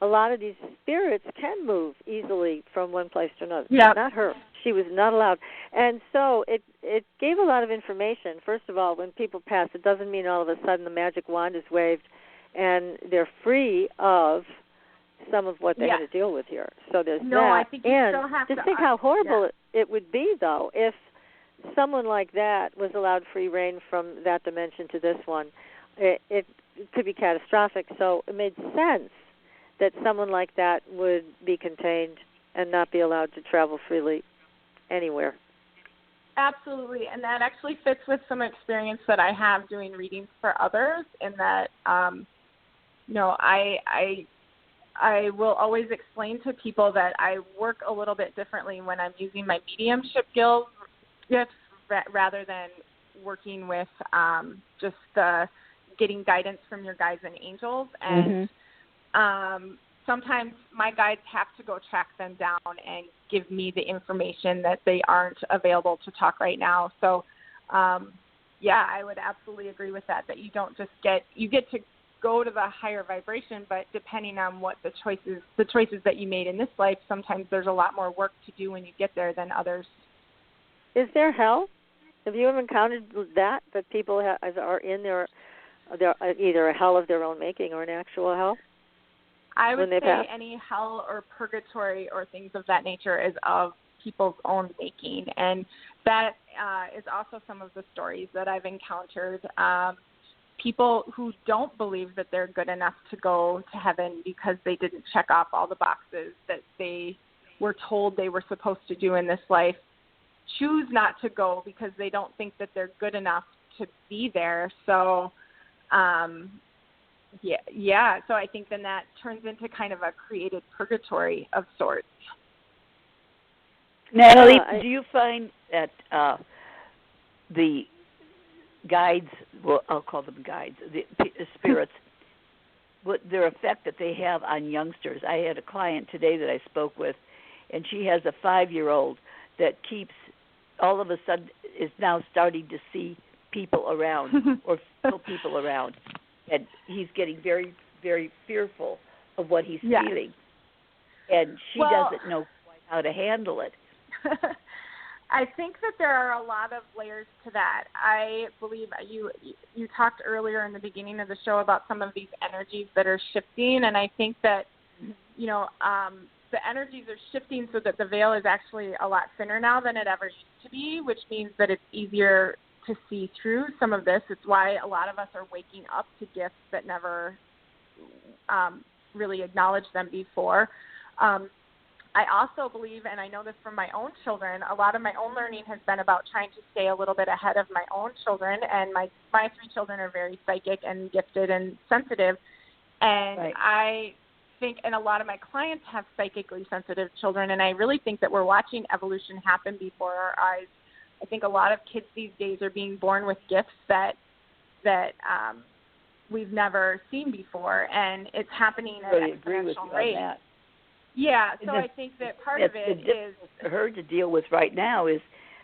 a lot of these spirits can move easily from one place to another. Yep. Not her. She was not allowed. And so it gave a lot of information. First of all, when people pass, it doesn't mean all of a sudden the magic wand is waved and they're free of some of what they had to deal with here. So there's that. I think you still have just to think how horrible it would be, though, if someone like that was allowed free reign from that dimension to this one. It could be catastrophic. So it made sense that someone like that would be contained and not be allowed to travel freely anywhere. Absolutely, and that actually fits with some experience that I have doing readings for others, in that, I will always explain to people that I work a little bit differently when I'm using my mediumship gifts rather than working with just getting guidance from your guides and angels. And sometimes my guides have to go track them down and give me the information that they aren't available to talk right now. So, I would absolutely agree with that you don't just you get to go to the higher vibration, but depending on what the choices that you made in this life, sometimes there's a lot more work to do when you get there than others. Is there hell? Have you ever encountered that people are in their either a hell of their own making or an actual hell? I would say any hell or purgatory or things of that nature is of people's own making, and that is also some of the stories that I've encountered. People who don't believe that they're good enough to go to heaven because they didn't check off all the boxes that they were told they were supposed to do in this life, choose not to go because they don't think that they're good enough to be there. So, so I think then that turns into kind of a created purgatory of sorts. Natalie, do you find that the guides, well, I'll call them guides, the spirits, what their effect that they have on youngsters? I had a client today that I spoke with, and she has a 5-year-old that keeps, all of a sudden, is now starting to see people around or feel people around. And he's getting very, very fearful of what he's feeling. And she doesn't know quite how to handle it. I think that there are a lot of layers to that. I believe you talked earlier in the beginning of the show about some of these energies that are shifting, and I think that, the energies are shifting so that the veil is actually a lot thinner now than it ever used to be, which means that it's easier to see through some of this. It's why a lot of us are waking up to gifts that never really acknowledged them before. I also believe, and I know this from my own children, a lot of my own learning has been about trying to stay a little bit ahead of my own children, and my 3 children are very psychic and gifted and sensitive, and I think, and a lot of my clients have psychically sensitive children, and I really think that we're watching evolution happen before our eyes. I think a lot of kids these days are being born with gifts that we've never seen before, and it's happening at an exponential rate. Yeah, so I think that part of it is for her to deal with right now is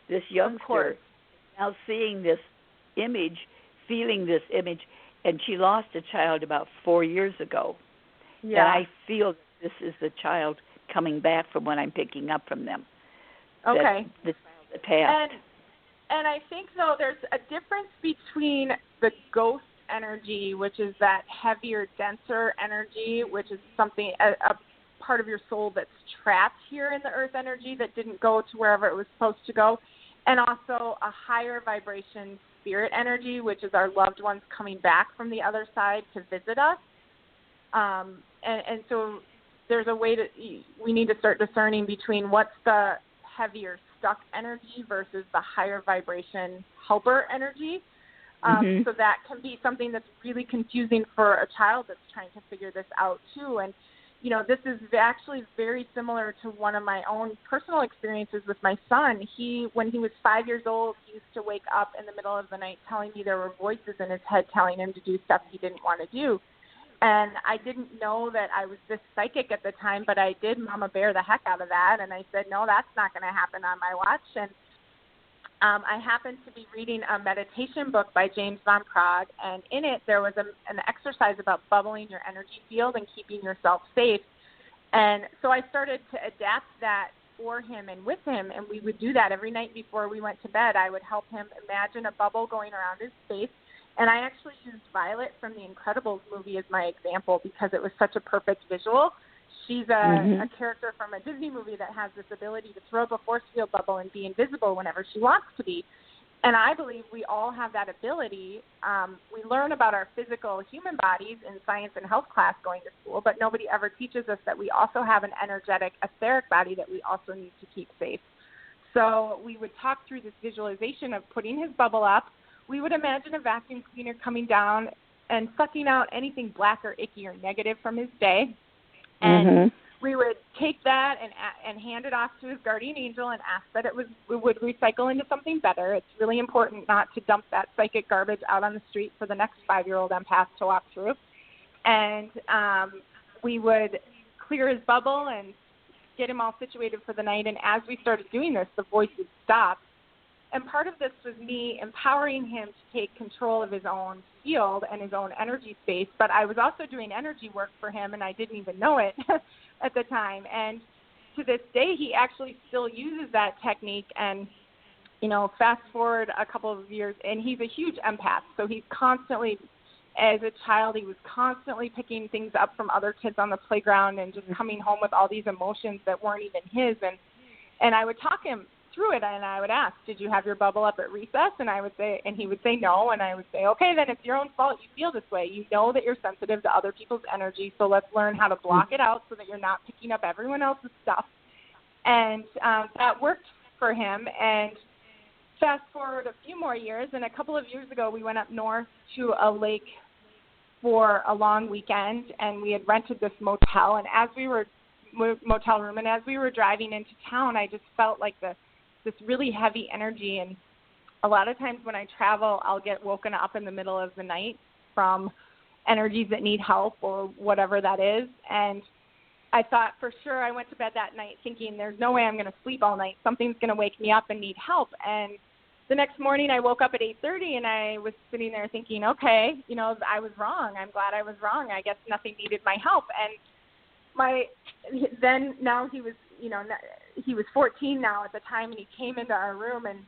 this youngster now seeing this image, feeling this image, and she lost a child about 4 years ago. Yeah. And I feel this is the child coming back from what I'm picking up from them. Okay. The child that passed. And I think, though, there's a difference between the ghost energy, which is that heavier, denser energy, which is something, a part of your soul that's trapped here in the earth energy that didn't go to wherever it was supposed to go, and also a higher vibration spirit energy, which is our loved ones coming back from the other side to visit us. And so there's a way we need to start discerning between what's the heavier stuck energy versus the higher vibration helper energy. So that can be something that's really confusing for a child that's trying to figure this out too. And this is actually very similar to one of my own personal experiences with my son. When he was 5 years old, he used to wake up in the middle of the night telling me there were voices in his head telling him to do stuff he didn't want to do. And I didn't know that I was this psychic at the time, but I did mama bear the heck out of that. And I said, no, that's not going to happen on my watch. And I happened to be reading a meditation book by James Van Praagh, and in it there was an exercise about bubbling your energy field and keeping yourself safe. And so I started to adapt that for him and with him, and we would do that every night before we went to bed. I would help him imagine a bubble going around his face, and I actually used Violet from the Incredibles movie as my example because it was such a perfect visual. She's a character from a Disney movie that has this ability to throw up a force field bubble and be invisible whenever she wants to be. And I believe we all have that ability. We learn about our physical human bodies in science and health class going to school, but nobody ever teaches us that we also have an energetic, etheric body that we also need to keep safe. So we would talk through this visualization of putting his bubble up. We would imagine a vacuum cleaner coming down and sucking out anything black or icky or negative from his day. And we would take that and hand it off to his guardian angel and ask that it would recycle into something better. It's really important not to dump that psychic garbage out on the street for the next 5-year-old empath to walk through. And we would clear his bubble and get him all situated for the night. And as we started doing this, the voices stopped. And part of this was me empowering him to take control of his own field and his own energy space. But I was also doing energy work for him, and I didn't even know it at the time. And to this day, he actually still uses that technique. And, you know, fast forward a couple of years, and he's a huge empath. So he's constantly, as a child, he was constantly picking things up from other kids on the playground and just coming home with all these emotions that weren't even his. And I would talk him through it, and I would ask, did you have your bubble up at recess? And I would say, and he would say no, and I would say, okay, then it's your own fault you feel this way. You know that you're sensitive to other people's energy, so let's learn how to block it out so that you're not picking up everyone else's stuff. And that worked for him. And fast forward a few more years, and a couple of years ago we went up north to a lake for a long weekend, and we had rented this motel, and as we were driving into town, I just felt like this really heavy energy. And a lot of times when I travel, I'll get woken up in the middle of the night from energies that need help or whatever that is. And I thought for sure, I went to bed that night thinking there's no way I'm going to sleep all night. Something's going to wake me up and need help. And the next morning I woke up at 8:30 and I was sitting there thinking, okay, you know, I was wrong. I'm glad I was wrong. I guess nothing needed my help. And now he was, you know, he was 14 now at the time, and he came into our room, and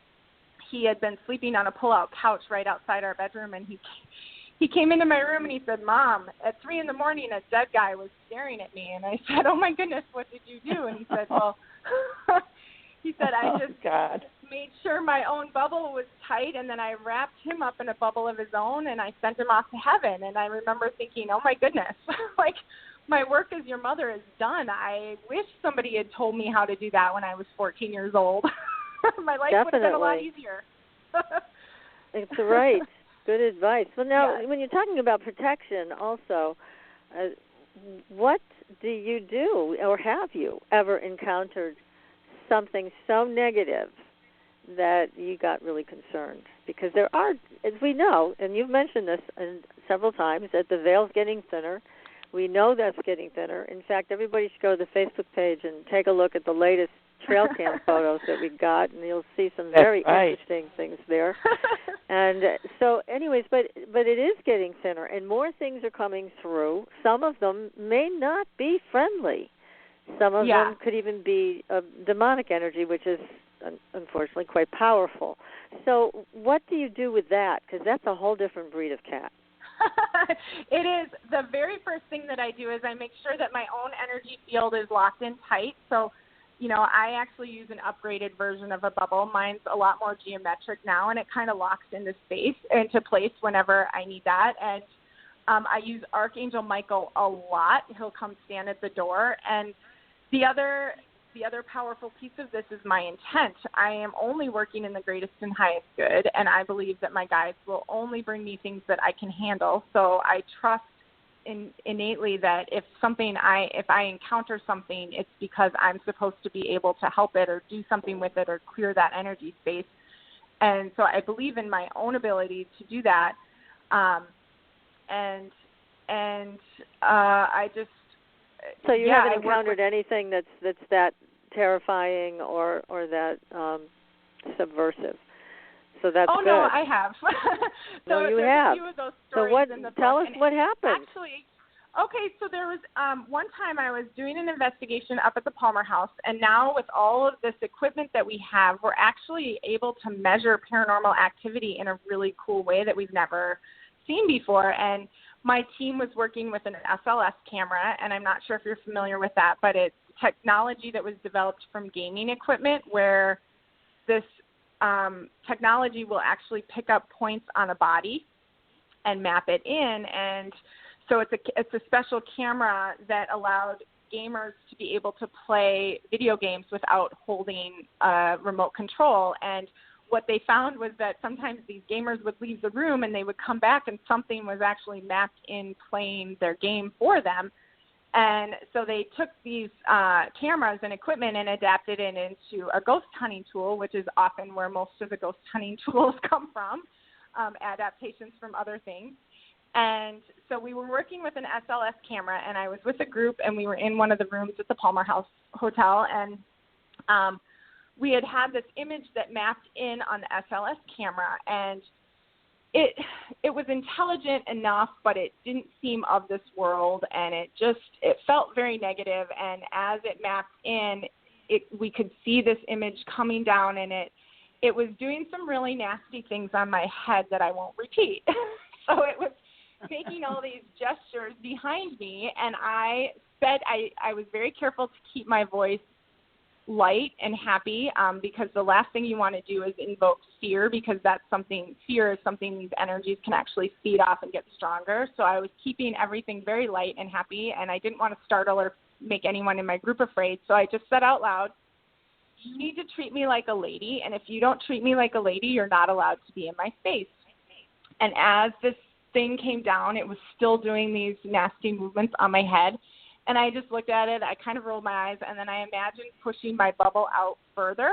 he had been sleeping on a pull-out couch right outside our bedroom, and he came into my room and he said, Mom, at 3 a.m, a dead guy was staring at me. And I said, oh my goodness, what did you do? And he said, well, he said, I just made sure my own bubble was tight, and then I wrapped him up in a bubble of his own, and I sent him off to heaven. And I remember thinking, oh my goodness, like, my work as your mother is done. I wish somebody had told me how to do that when I was 14 years old. My life would have been a lot easier. It's right. Good advice. Well, now, when you're talking about protection also, what do you do, or have you ever encountered something so negative that you got really concerned? Because there are, as we know, and you've mentioned this several times, that the veil's getting thinner. We know that's getting thinner. In fact, everybody should go to the Facebook page and take a look at the latest trail cam photos that we got, and you'll see some very interesting things there. And so, anyways, but it is getting thinner, and more things are coming through. Some of them may not be friendly. Some of them could even be demonic energy, which is unfortunately quite powerful. So what do you do with that? Because that's a whole different breed of cat. It is. The very first thing that I do is I make sure that my own energy field is locked in tight. So, you know, I actually use an upgraded version of a bubble. Mine's a lot more geometric now, and it kind of locks into place whenever I need that. And I use Archangel Michael a lot. He'll come stand at the door. And the other powerful piece of this is my intent. I am only working in the greatest and highest good, and I believe that my guides will only bring me things that I can handle. So I trust innately that if I encounter something, it's because I'm supposed to be able to help it or do something with it or clear that energy space. And so I believe in my own ability to do that. I just. So you haven't encountered anything that's that terrifying or that subversive? So that's good. No, I have. So you there's have. a few of those stories in the book. Tell us what happened. Actually, okay, so there was one time I was doing an investigation up at the Palmer House, and now with all of this equipment that we have, we're actually able to measure paranormal activity in a really cool way that we've never seen before. And my team was working with an SLS camera, and I'm not sure if you're familiar with that, but it's technology that was developed from gaming equipment where this technology will actually pick up points on a body and map it in. And so it's a special camera that allowed gamers to be able to play video games without holding remote control. And what they found was that sometimes these gamers would leave the room and they would come back and something was actually mapped in playing their game for them. And so they took these cameras and equipment and adapted it into a ghost hunting tool, which is often where most of the ghost hunting tools come from, adaptations from other things. And so we were working with an SLS camera, and I was with a group, and we were in one of the rooms at the Palmer House Hotel, and we had this image that mapped in on the SLS camera, and it was intelligent enough, but it didn't seem of this world, and it felt very negative. And as it mapped in, we could see this image coming down, and it was doing some really nasty things on my head that I won't repeat. So it was making all these gestures behind me, and I was very careful to keep my voice light and happy, because the last thing you want to do is invoke fear, because fear is something these energies can actually feed off and get stronger. So I was keeping everything very light and happy, and I didn't want to startle or make anyone in my group afraid. So I just said out loud, you need to treat me like a lady, and if you don't treat me like a lady, you're not allowed to be in my space. And as this thing came down, it was still doing these nasty movements on my head. And I just looked at it, I kind of rolled my eyes, and then I imagined pushing my bubble out further.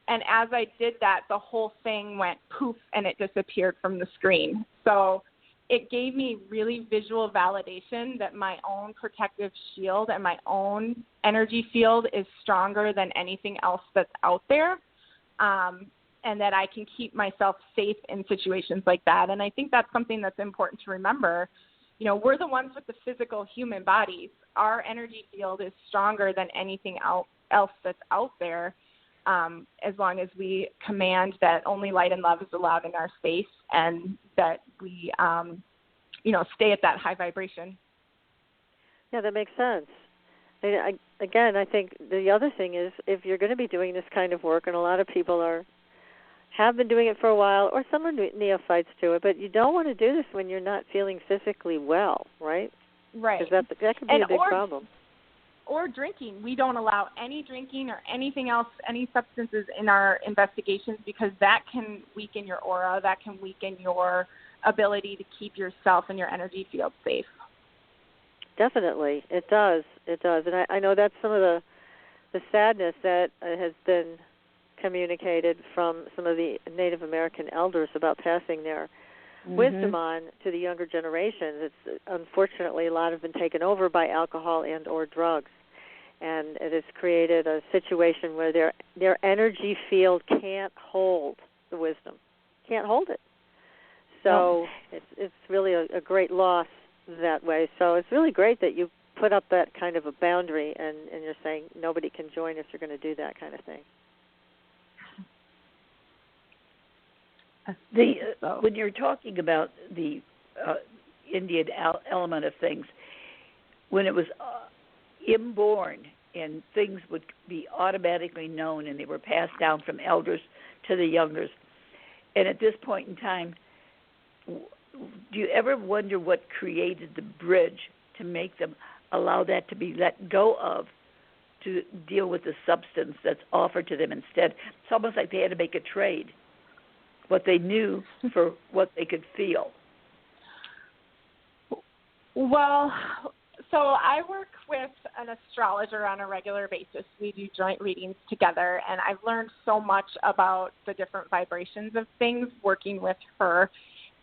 And as I did that, the whole thing went poof, and it disappeared from the screen. So it gave me really visual validation that my own protective shield and my own energy field is stronger than anything else that's out there, and that I can keep myself safe in situations like that. And I think that's something that's important to remember. You know, we're the ones with the physical human bodies. Our energy field is stronger than anything else that's out there, as long as we command that only light and love is allowed in our space, and that we, stay at that high vibration. Yeah, that makes sense. I think the other thing is, if you're going to be doing this kind of work, and a lot of people have been doing it for a while, or some are neophytes to it, but you don't want to do this when you're not feeling physically well, right? Right. Because that could be a big problem. Or drinking. We don't allow any drinking or anything else, any substances in our investigations, because that can weaken your aura, that can weaken your ability to keep yourself and your energy field safe. Definitely. It does. And I know that's some of the sadness that has been communicated from some of the Native American elders about passing their wisdom on to the younger generations. It's unfortunately, a lot have been taken over by alcohol and or drugs, and it has created a situation where their energy field can't hold the wisdom, can't hold it. So it's really a great loss that way. So it's really great that you put up that kind of a boundary, and you're saying nobody can join if you're going to do that kind of thing. When you're talking about the Indian element of things, when it was inborn and things would be automatically known and they were passed down from elders to the youngers, and at this point in time, do you ever wonder what created the bridge to make them allow that to be let go of, to deal with the substance that's offered to them instead? It's almost like they had to make a trade, what they knew for what they could feel. Well, so I work with an astrologer on a regular basis. We do joint readings together, and I've learned so much about the different vibrations of things working with her.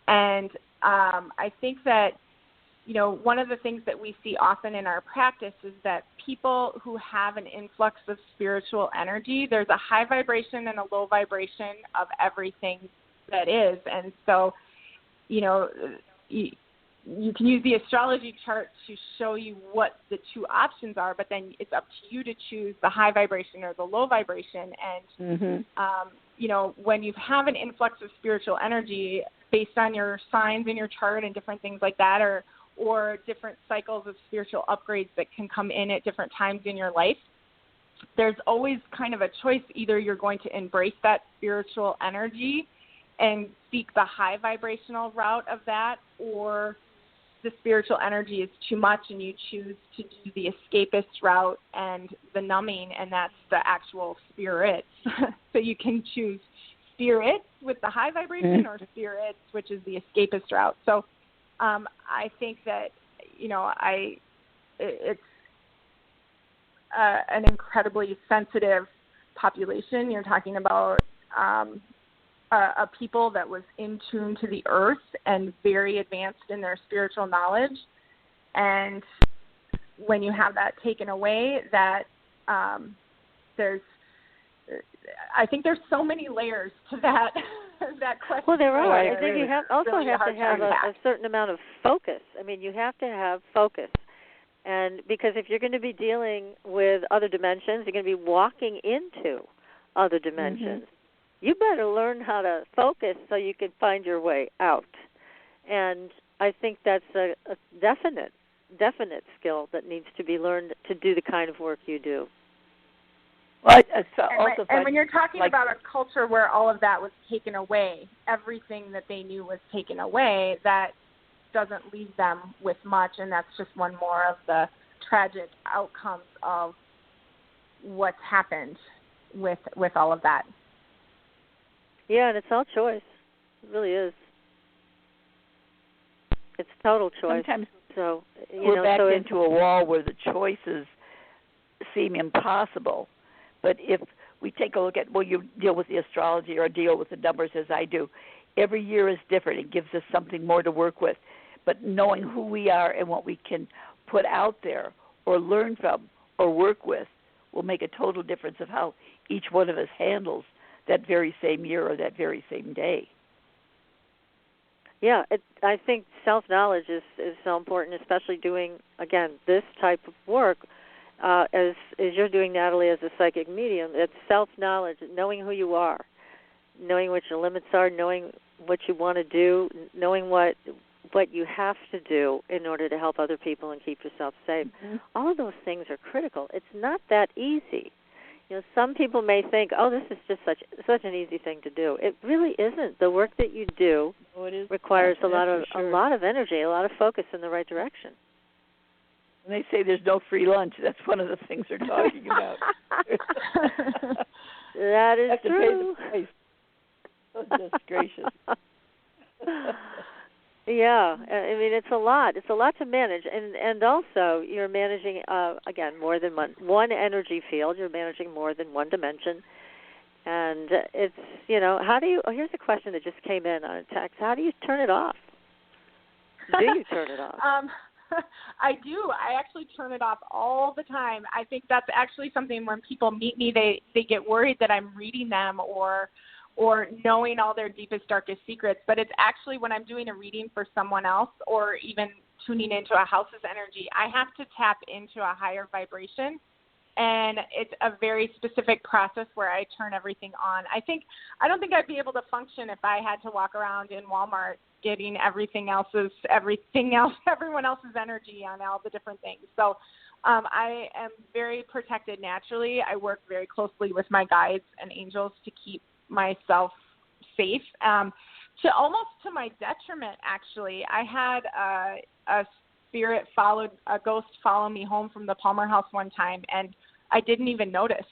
And I think that, one of the things that we see often in our practice is that people who have an influx of spiritual energy, there's a high vibration and a low vibration of everything that is. And so, you know, you can use the astrology chart to show you what the two options are, but then it's up to you to choose the high vibration or the low vibration. And, you know, when you have an influx of spiritual energy based on your signs in your chart and different things like that, or different cycles of spiritual upgrades that can come in at different times in your life, there's always kind of a choice. Either you're going to embrace that spiritual energy and seek the high vibrational route of that, or the spiritual energy is too much and you choose to do the escapist route and the numbing, and that's the actual spirits. So you can choose spirits with the high vibration or spirits, which is the escapist route. So I think that, you know, it's an incredibly sensitive population. You're talking about a people that was in tune to the earth and very advanced in their spiritual knowledge. And when you have that taken away, that I think there's so many layers to that that question. Well, there are. I think you have to have a certain amount of focus. I mean, you have to have focus. And because if you're going to be dealing with other dimensions, you're going to be walking into other dimensions. You better learn how to focus so you can find your way out. And I think that's a definite skill that needs to be learned to do the kind of work you do. Well, and when you're talking about a culture where all of that was taken away, everything that they knew was taken away, that doesn't leave them with much, and that's just one more of the tragic outcomes of what's happened with all of that. Yeah, and it's all choice. It really is. It's total choice. Sometimes so we're backed into a wall where the choices seem impossible. But if we take a look at, well, you deal with the astrology or deal with the numbers as I do, every year is different. It gives us something more to work with. But knowing who we are and what we can put out there or learn from or work with will make a total difference of how each one of us handles that very same year or that very same day. Yeah, I think self-knowledge is so important, especially doing, again, this type of work. As you're doing, Natalie, as a psychic medium, it's self-knowledge, knowing who you are, knowing what your limits are, knowing what you want to do, knowing what you have to do in order to help other people and keep yourself safe. All of those things are critical. It's not that easy. You know, some people may think, oh, this is just such an easy thing to do. It really isn't. The work that you do requires a lot of energy, a lot of focus in the right direction. When they say there's no free lunch, that's one of the things they're talking about. That is true. To pay the price. Oh, just gracious. Yeah, I mean, it's a lot. It's a lot to manage, and also you're managing again more than one energy field. You're managing more than one dimension, and it's here's a question that just came in on a text. How do you turn it off? Do you turn it off? I do. I actually turn it off all the time. I think that's actually something when people meet me, they get worried that I'm reading them or knowing all their deepest, darkest secrets. But it's actually when I'm doing a reading for someone else or even tuning into a house's energy, I have to tap into a higher vibration. And it's a very specific process where I turn everything on. I don't think I'd be able to function if I had to walk around in Walmart getting everyone else's energy on all the different things. So I am very protected naturally. I work very closely with my guides and angels to keep myself safe. To my detriment, actually, I had a ghost follow me home from the Palmer House one time, and I didn't even notice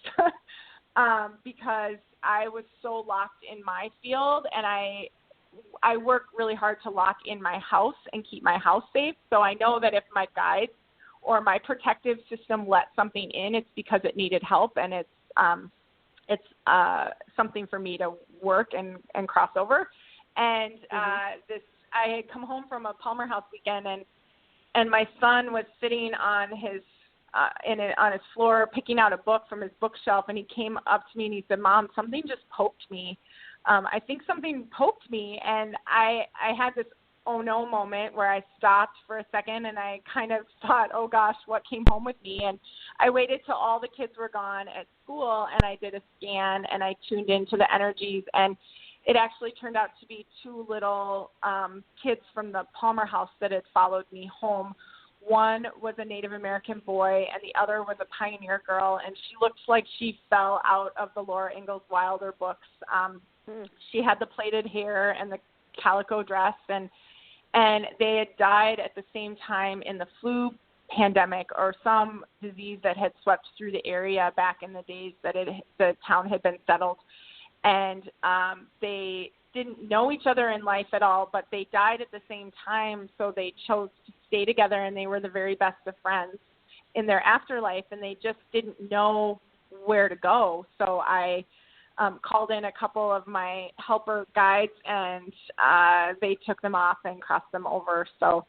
because I was so locked in my field, and I work really hard to lock in my house and keep my house safe. So I know that if my guides or my protective system let something in, it's because it needed help, and it's something for me to work and cross over. And I had come home from a Palmer House weekend, and my son was sitting on his floor picking out a book from his bookshelf, and he came up to me and he said, "Mom, something just poked me I think something poked me, and I had this oh no moment where I stopped for a second and I kind of thought, oh gosh, what came home with me? And I waited till all the kids were gone at school, and I did a scan and I tuned into the energies, and it actually turned out to be two little kids from the Palmer house that had followed me home. One was a Native American boy, and the other was a pioneer girl, and she looked like she fell out of the Laura Ingalls Wilder books. She had the plaited hair and the calico dress, and they had died at the same time in the flu pandemic or some disease that had swept through the area back in the days that the town had been settled. And they didn't know each other in life at all, but they died at the same time, so they chose to stay together, and they were the very best of friends in their afterlife, and they just didn't know where to go. So I called in a couple of my helper guides, and they took them off and crossed them over. So,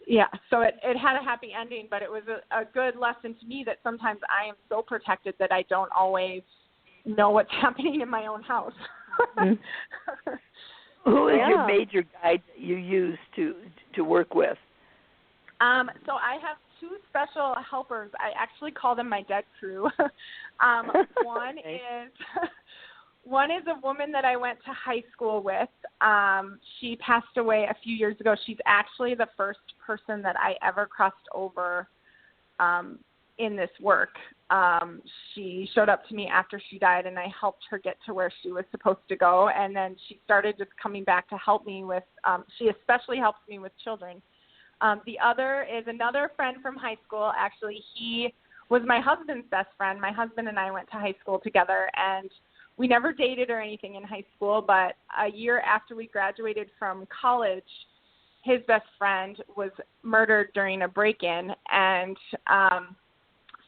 yeah, so it had a happy ending, but it was a good lesson to me that sometimes I am so protected that I don't always know what's happening in my own house. Who is your major guide that you use to work with? So I have two special helpers. I actually call them my dead crew. One is a woman that I went to high school with. She passed away a few years ago. She's actually the first person that I ever crossed over in this work. She showed up to me after she died, and I helped her get to where she was supposed to go. And then she started just coming back to help me with, she especially helps me with children. The other is another friend from high school. Actually, he was my husband's best friend. My husband and I went to high school together, and we never dated or anything in high school, but a year after we graduated from college, his best friend was murdered during a break-in, and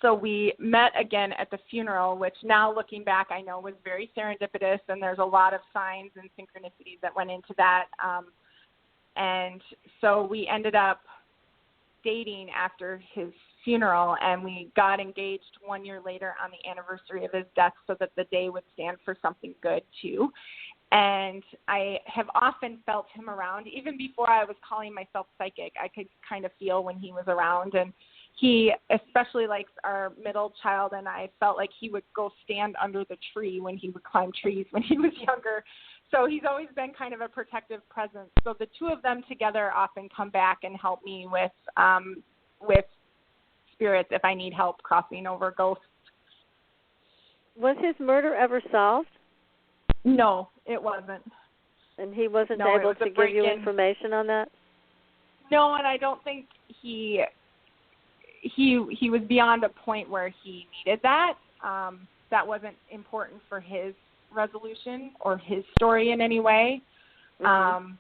so we met again at the funeral, which now looking back I know was very serendipitous, and there's a lot of signs and synchronicities that went into that. And so we ended up dating after his funeral, and we got engaged 1 year later on the anniversary of his death so that the day would stand for something good too. And I have often felt him around. Even before I was calling myself psychic, I could kind of feel when he was around. And he especially likes our middle child, and I felt like he would go stand under the tree when he would climb trees when he was younger. So he's always been kind of a protective presence. So the two of them together often come back and help me with spirits if I need help crossing over ghosts. Was his murder ever solved? No, it wasn't. And he wasn't able to give you information on that? No, and I don't think he was beyond a point where he needed that. That wasn't important for his resolution or his story in any way. Mm-hmm.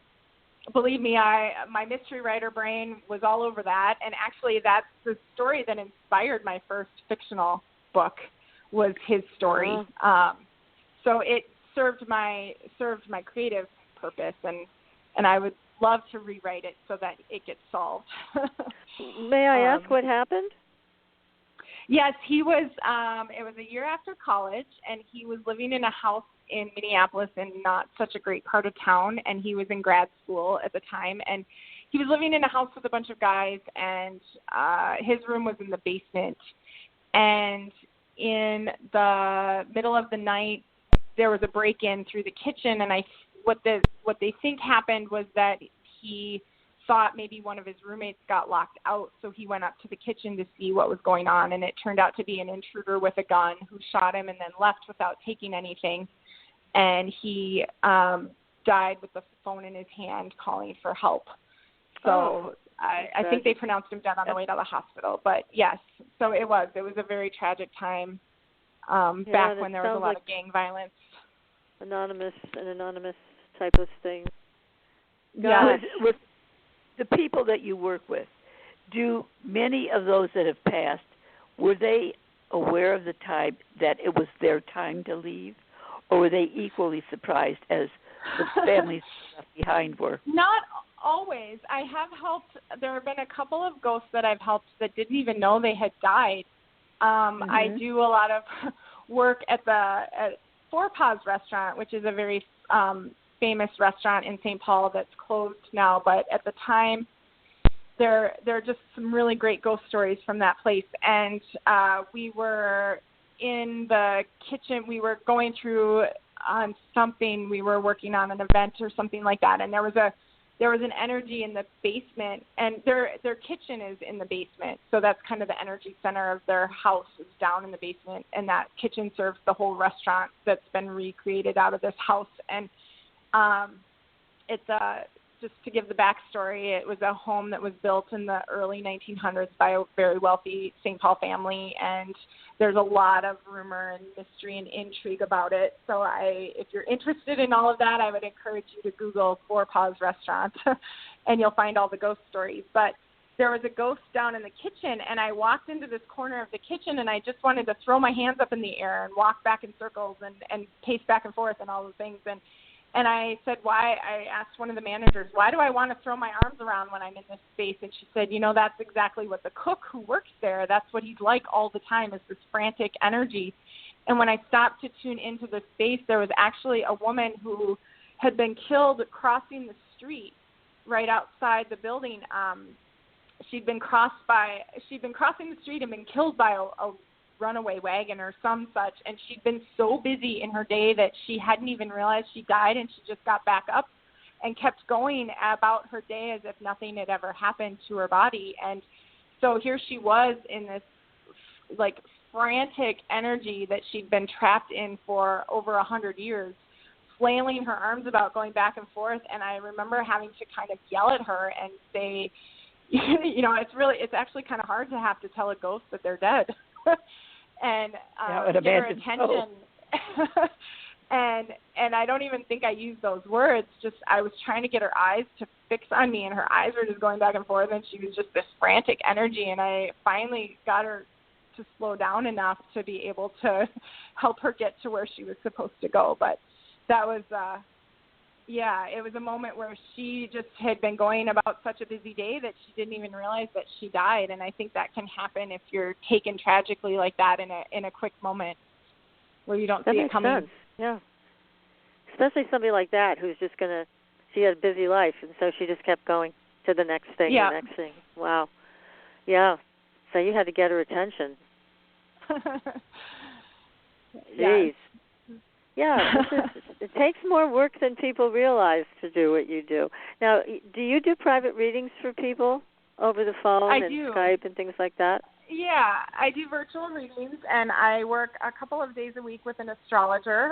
Believe me, my mystery writer brain was all over that, and actually that's the story that inspired my first fictional book was his story. So it served my creative purpose, and I would love to rewrite it so that it gets solved. May I ask what happened? Yes, he was, it was a year after college, and he was living in a house in Minneapolis in not such a great part of town, and he was in grad school at the time, and he was living in a house with a bunch of guys, and his room was in the basement, and in the middle of the night, there was a break-in through the kitchen, and what they think happened was that he thought maybe one of his roommates got locked out, so he went up to the kitchen to see what was going on, and it turned out to be an intruder with a gun who shot him and then left without taking anything, and he died with the phone in his hand calling for help. So I think they pronounced him dead on the way to the hospital, but yes, so it was a very tragic time back when there was a lot of gang violence. An anonymous type of thing. Yeah. With the people that you work with, do many of those that have passed, were they aware of the time that it was their time to leave, or were they equally surprised as the families left behind were? Not always. I have helped. There have been a couple of ghosts that I've helped that didn't even know they had died. I do a lot of work at Four Paws restaurant, which is a very famous restaurant in St. Paul that's closed now, but at the time there are just some really great ghost stories from that place. And we were in the kitchen. We were going through on something. We were working on an event or something like that, and there was an energy in the basement, and their kitchen is in the basement, so that's kind of the energy center of their house is down in the basement, and that kitchen serves the whole restaurant that's been recreated out of this house. And it's just to give the backstory, it was a home that was built in the early 1900s by a very wealthy St. Paul family, and there's a lot of rumor and mystery and intrigue about it. So if you're interested in all of that, I would encourage you to Google Four Paws Restaurant, and you'll find all the ghost stories. But there was a ghost down in the kitchen, and I walked into this corner of the kitchen, and I just wanted to throw my hands up in the air and walk back in circles and pace back and forth and all the things. And I said, I asked one of the managers, why do I want to throw my arms around when I'm in this space? And she said, that's exactly what the cook who works there, that's what he's like all the time, is this frantic energy. And when I stopped to tune into the space, there was actually a woman who had been killed crossing the street right outside the building. She'd been crossing the street and been killed by a runaway wagon or some such, and she'd been so busy in her day that she hadn't even realized she died, and she just got back up and kept going about her day as if nothing had ever happened to her body. And so here she was in this like frantic energy that she'd been trapped in for over 100 years, flailing her arms about, going back and forth. And I remember having to kind of yell at her and say, it's actually kind of hard to have to tell a ghost that they're dead. And get her attention. So. and I don't even think I used those words. Just I was trying to get her eyes to fix on me, and her eyes were just going back and forth, and she was just this frantic energy. And I finally got her to slow down enough to be able to help her get to where she was supposed to go. But that was it was a moment where she just had been going about such a busy day that she didn't even realize that she died. And I think that can happen if you're taken tragically like that in a quick moment where you don't see it coming. Sense. Yeah. Especially somebody like that who's just she had a busy life, and so she just kept going to the next thing, the next thing. Wow. Yeah. So you had to get her attention. Jeez. Yeah, it takes more work than people realize to do what you do. Now, do you do private readings for people over the phone Skype and things like that? Yeah, I do virtual readings, and I work a couple of days a week with an astrologer.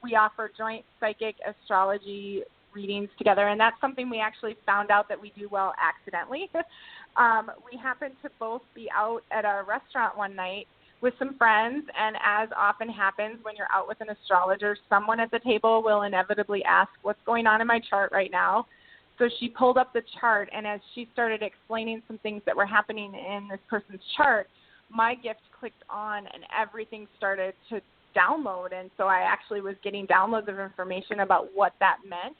We offer joint psychic astrology readings together, and that's something we actually found out that we do well accidentally. We happened to both be out at a restaurant one night with some friends, and as often happens when you're out with an astrologer, someone at the table will inevitably ask, what's going on in my chart right now? So she pulled up the chart, and as she started explaining some things that were happening in this person's chart, my gift clicked on, and everything started to download. And so I actually was getting downloads of information about what that meant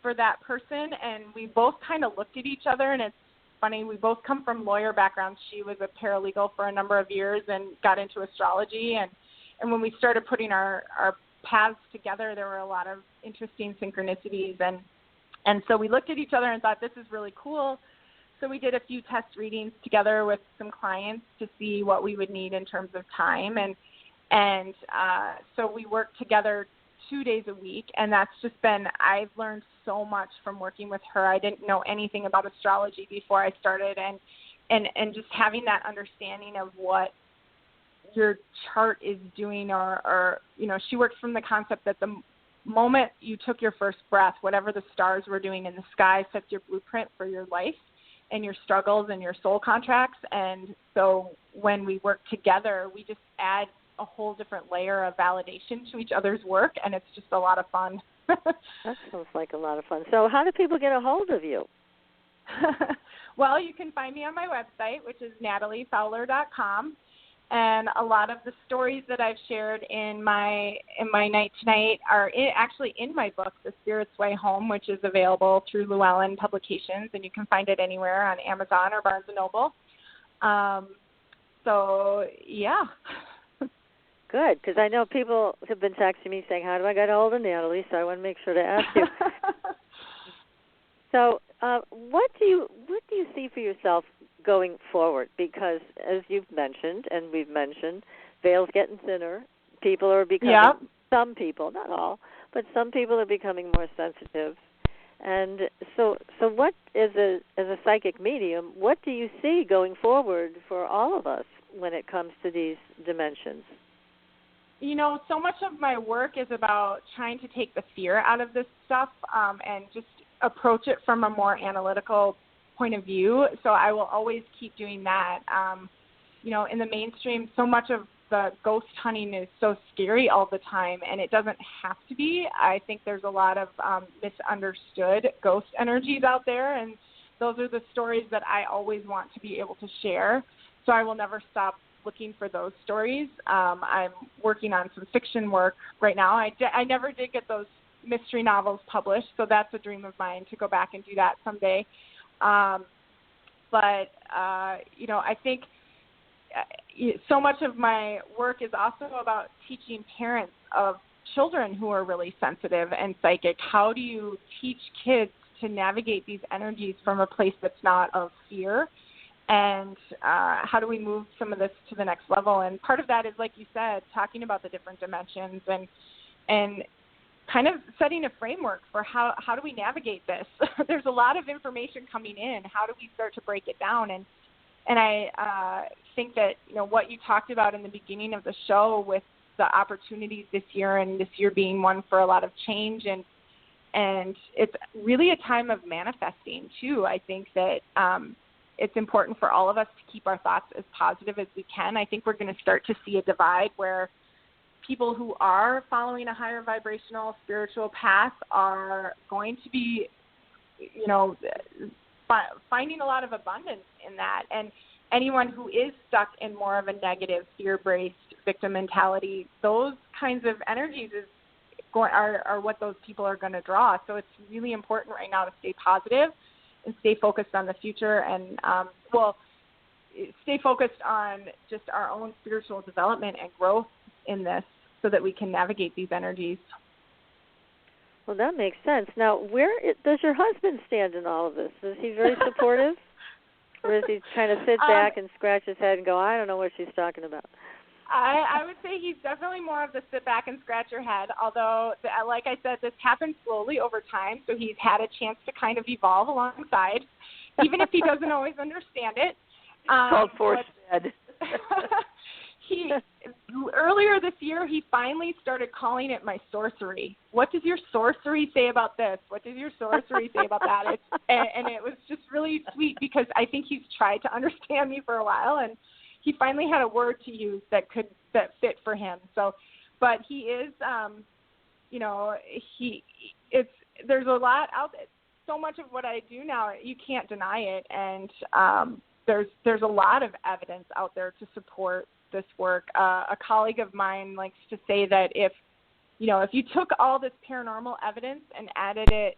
for that person, and we both kind of looked at each other, and it's funny, we both come from lawyer backgrounds. She was a paralegal for a number of years and got into astrology, and when we started putting our paths together, there were a lot of interesting synchronicities, and so we looked at each other and thought, this is really cool. So we did a few test readings together with some clients to see what we would need in terms of time, and so we worked together 2 days a week, and that's just been, I've learned so much from working with her. I didn't know anything about astrology before I started, and just having that understanding of what your chart is doing, or she works from the concept that the moment you took your first breath, whatever the stars were doing in the sky sets your blueprint for your life and your struggles and your soul contracts. And so when we work together, we just add a whole different layer of validation to each other's work, and it's just a lot of fun. That sounds like a lot of fun. So how do people get a hold of you? Well, you can find me on my website, which is nataliefowler.com, and a lot of the stories that I've shared in my Night Tonight are actually in my book, The Spirit's Way Home, which is available through Llewellyn Publications, and you can find it anywhere on Amazon or Barnes & Noble. So, yeah. Good, because I know people have been texting me saying, how do I get a hold of Natalie? So I want to make sure to ask you. So what do you see for yourself going forward? Because as you've mentioned, and we've mentioned, veil's getting thinner. People are becoming, some people, not all, but some people are becoming more sensitive. And so what, as a psychic medium, what do you see going forward for all of us when it comes to these dimensions? You know, so much of my work is about trying to take the fear out of this stuff and just approach it from a more analytical point of view. So I will always keep doing that. You know, in the mainstream, so much of the ghost hunting is so scary all the time, and it doesn't have to be. I think there's a lot of misunderstood ghost energies out there, and those are the stories that I always want to be able to share. So I will never stop looking for those stories. I'm working on some fiction work right now. I never did get those mystery novels published, so that's a dream of mine to go back and do that someday. But you know, I think so much of my work is also about teaching parents of children who are really sensitive and psychic. How do you teach kids to navigate these energies from a place that's not of fear? And how do we move some of this to the next level? And part of that is, like you said, talking about the different dimensions and kind of setting a framework for how do we navigate this. There's a lot of information coming in. How do we start to break it down? And I think that, you know, what you talked about in the beginning of the show with the opportunities this year, and this year being one for a lot of change, and it's really a time of manifesting too. I think that it's important for all of us to keep our thoughts as positive as we can. I think we're going to start to see a divide where people who are following a higher vibrational spiritual path are going to be, you know, finding a lot of abundance in that. And anyone who is stuck in more of a negative, fear-based victim mentality, those kinds of energies are what those people are going to draw. So it's really important right now to stay positive and stay focused on the future, and stay focused on just our own spiritual development and growth in this, so that we can navigate these energies. Well, that makes sense. Now, where does your husband stand in all of this? Is he very supportive? Or does he kind of sit back and scratch his head and go, I don't know what she's talking about? I would say he's definitely more of the sit back and scratch your head, although, like I said, this happened slowly over time, so he's had a chance to kind of evolve alongside, even if he doesn't always understand it. Called force fed. Earlier this year, he finally started calling it my sorcery. What does your sorcery say about this? What does your sorcery say about that? And it was just really sweet, because I think he's tried to understand me for a while, and he finally had a word to use that fit for him. So, but he is, you know, there's a lot out there. So much of what I do now, you can't deny it, and there's a lot of evidence out there to support this work. A colleague of mine likes to say that if you took all this paranormal evidence and added it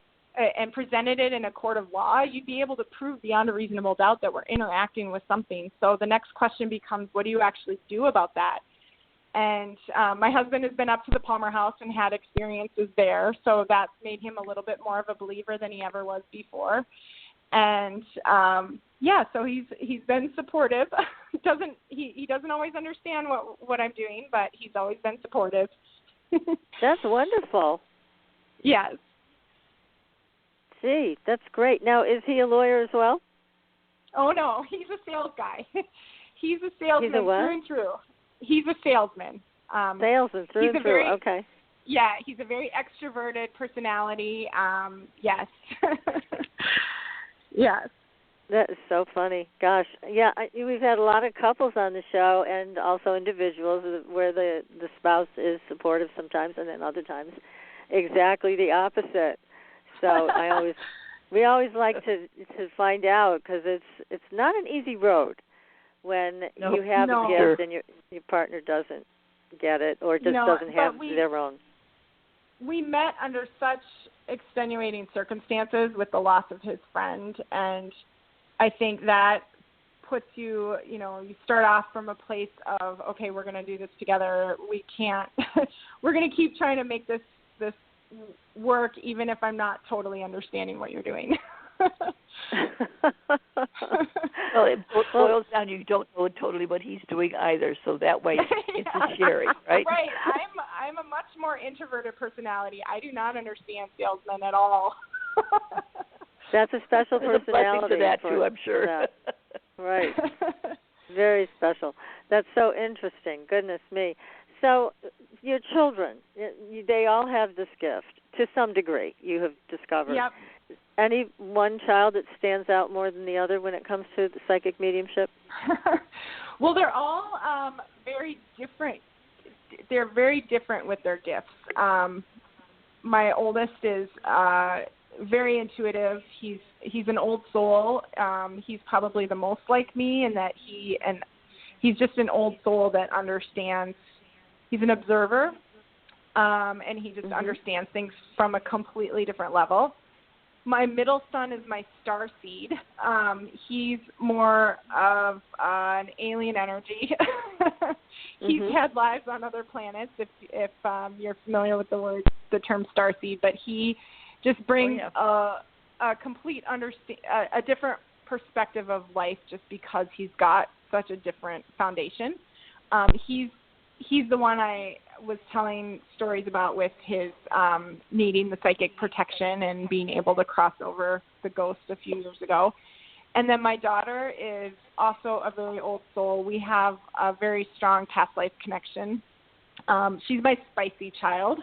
and presented it in a court of law, you'd be able to prove beyond a reasonable doubt that we're interacting with something. So the next question becomes, what do you actually do about that? And my husband has been up to the Palmer House and had experiences there, so that's made him a little bit more of a believer than he ever was before. And so he's been supportive. He doesn't always understand what I'm doing, but he's always been supportive. That's wonderful. Yes. Gee, that's great. Now, is he a lawyer as well? Oh no, he's a sales guy. He's a salesman through and through. He's a salesman. Salesman through and through. Okay. Yeah, he's a very extroverted personality. Yes. Yes. That is so funny. Gosh, yeah, we've had a lot of couples on the show, and also individuals where the spouse is supportive sometimes, and then other times exactly the opposite. So we always like to find out, because it's not an easy road when you have a gift and your partner doesn't get it, or just doesn't have their own. We met under such extenuating circumstances with the loss of his friend, and I think that puts you, you know, you start off from a place of, okay, we're going to do this together. We can't, we're going to keep trying to make this work, even if I'm not totally understanding what you're doing. Well, it boils down, you don't know totally what he's doing either, so that way it's a sharing, right? Right. I'm a much more introverted personality. I do not understand salesmen at all. That's a special There's personality. a blessing to that, too, I'm sure. Right. Very special. That's so interesting. Goodness me. So your children, they all have this gift to some degree, you have discovered. Yep. Any one child that stands out more than the other when it comes to the psychic mediumship? Well, they're all very different. They're very different with their gifts. My oldest is very intuitive. He's an old soul. He's probably the most like me in that he's just an old soul that understands. He's an observer, and he just understands things from a completely different level. My middle son is my star seed. He's more of an alien energy. He's had lives on other planets, if you're familiar with the term star seed, but he just brings a complete a different perspective of life just because he's got such a different foundation. He's the one I was telling stories about with his needing the psychic protection and being able to cross over the ghost a few years ago. And then my daughter is also a very old soul. We have a very strong past life connection. She's my spicy child.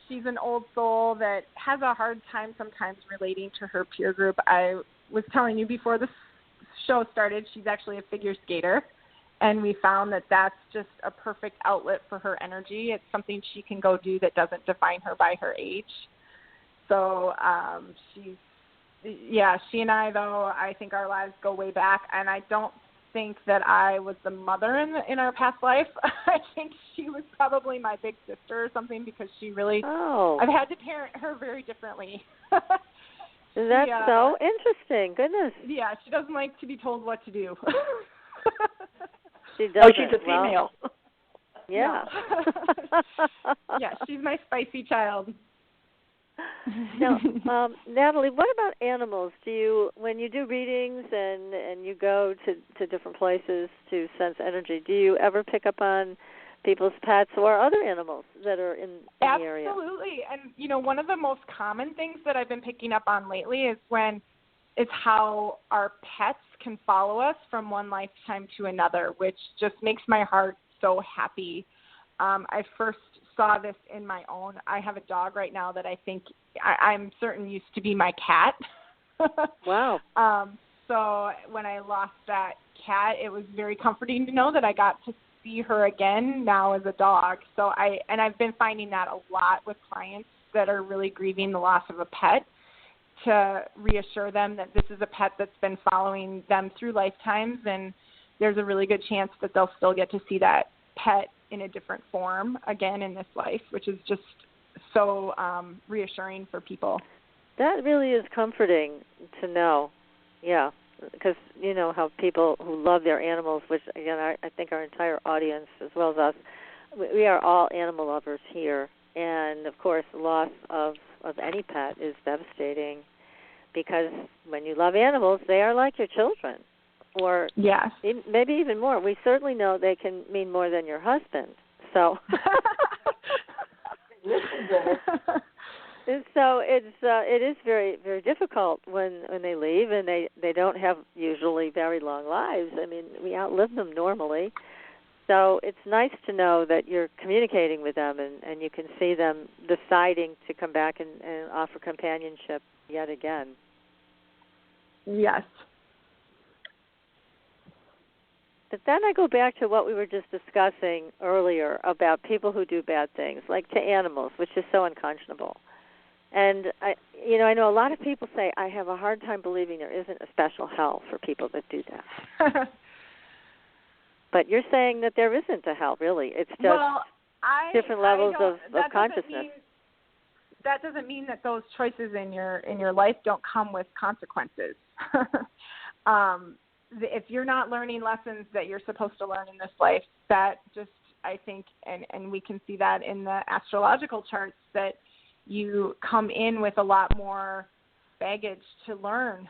She's an old soul that has a hard time sometimes relating to her peer group. I was telling you before the show started, she's actually a figure skater. And we found that that's just a perfect outlet for her energy. It's something she can go do that doesn't define her by her age. So she and I, though, I think our lives go way back. And I don't think that I was the mother in our past life. I think she was probably my big sister or something because she really, I've had to parent her very differently. That's so interesting. Goodness. Yeah, she doesn't like to be told what to do. She doesn't. Oh, she's a female. Well, yeah. Yeah, she's my spicy child. Now, Natalie, what about animals? When you do readings and you go to different places to sense energy, do you ever pick up on people's pets or other animals that are in the area? Absolutely. And, one of the most common things that I've been picking up on lately is how our pets can follow us from one lifetime to another, which just makes my heart so happy. I first saw this in my own. I have a dog right now that I think I'm certain used to be my cat. Wow. So when I lost that cat, it was very comforting to know that I got to see her again now as a dog. So I've been finding that a lot with clients that are really grieving the loss of a pet, to reassure them that this is a pet that's been following them through lifetimes, and there's a really good chance that they'll still get to see that pet in a different form again in this life, which is just so reassuring for people. That really is comforting to know, yeah, because you know how people who love their animals, which, again, I think our entire audience, as well as us, we are all animal lovers here, and, of course, the loss of any pet is devastating because when you love animals, they are like your children, or yes, maybe even more. We certainly know they can mean more than your husband. So, so it is very, very difficult when they leave, and they don't have usually very long lives. I mean, we outlive them normally. So it's nice to know that you're communicating with them and you can see them deciding to come back and offer companionship yet again. Yes. But then I go back to what we were just discussing earlier about people who do bad things, like to animals, which is so unconscionable. And I know a lot of people say, I have a hard time believing there isn't a special hell for people that do that. But you're saying that there isn't a hell, really. It's just different levels of consciousness. That doesn't mean that those choices in your life don't come with consequences. if you're not learning lessons that you're supposed to learn in this life, that just, I think, and we can see that in the astrological charts, that you come in with a lot more baggage to learn.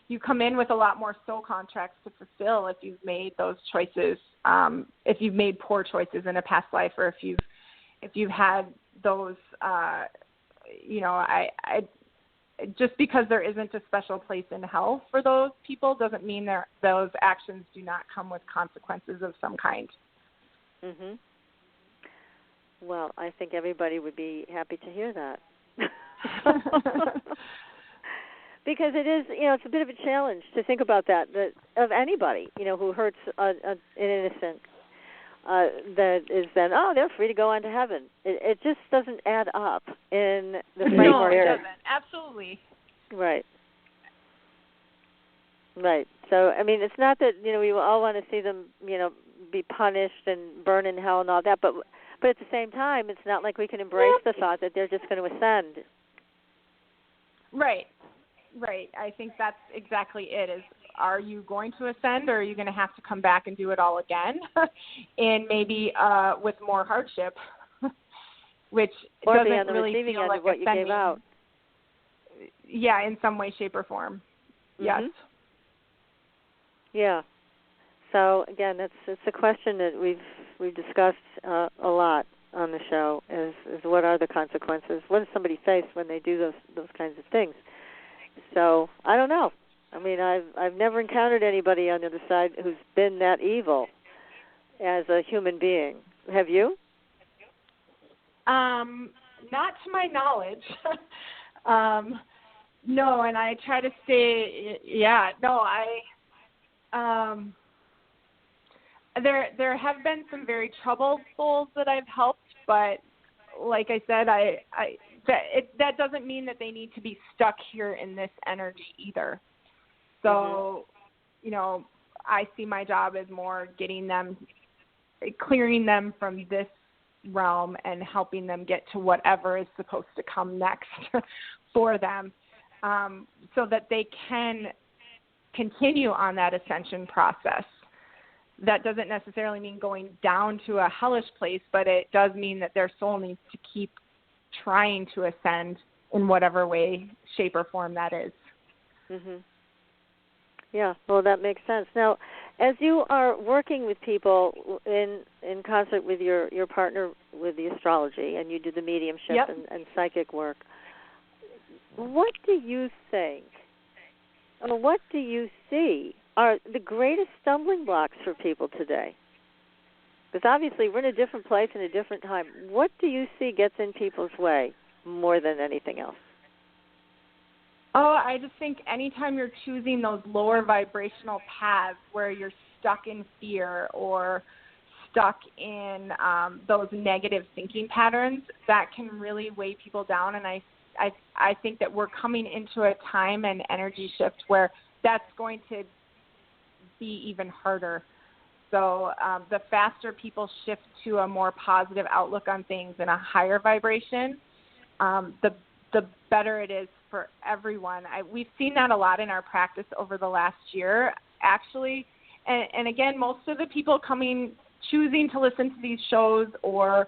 You come in with a lot more soul contracts to fulfill if you've made those choices, if you've made poor choices in a past life, or if you've had those, I just because there isn't a special place in hell for those people doesn't mean those actions do not come with consequences of some kind. Mhm. Well, I think everybody would be happy to hear that. Because it is, it's a bit of a challenge to think about that of anybody, who hurts an innocent, that is then, they're free to go on to heaven. It just doesn't add up in the framework. No, it doesn't. Absolutely. Right. Right. So, I mean, it's not that, we all want to see them, be punished and burn in hell and all that, but at the same time, it's not like we can embrace the thought that they're just going to ascend. Right. I think that's exactly it. Is, are you going to ascend, or are you going to have to come back and do it all again, and maybe with more hardship, which or doesn't be on the really receiving feel end like of what you gave out. Yeah, in some way, shape, or form. Mm-hmm. Yes. Yeah. So again, it's a question that we've discussed a lot on the show. Is what are the consequences? What does somebody face when they do those kinds of things? So I don't know. I mean, I've never encountered anybody on the other side who's been that evil as a human being. Have you? Not to my knowledge. No, and I try to stay. Yeah, no, There have been some very troubled souls that I've helped, but like I said, that doesn't mean that they need to be stuck here in this energy either. So, I see my job as more clearing them from this realm and helping them get to whatever is supposed to come next for them, so that they can continue on that ascension process. That doesn't necessarily mean going down to a hellish place, but it does mean that their soul needs to keep trying to ascend in whatever way, shape, or form that is. Mm-hmm. Yeah, well, that makes sense. Now, as you are working with people in concert with your partner with the astrology, and you do the mediumship Yep. and psychic work, what do you think, or what do you see are the greatest stumbling blocks for people today? Because obviously we're in a different place and a different time. What do you see gets in people's way more than anything else? Oh, I just think anytime you're choosing those lower vibrational paths where you're stuck in fear or stuck in those negative thinking patterns, that can really weigh people down. And I think that we're coming into a time and energy shift where that's going to be even harder. So the faster people shift to a more positive outlook on things and a higher vibration, the better it is for everyone. We've seen that a lot in our practice over the last year, actually. And again, most of the people choosing to listen to these shows or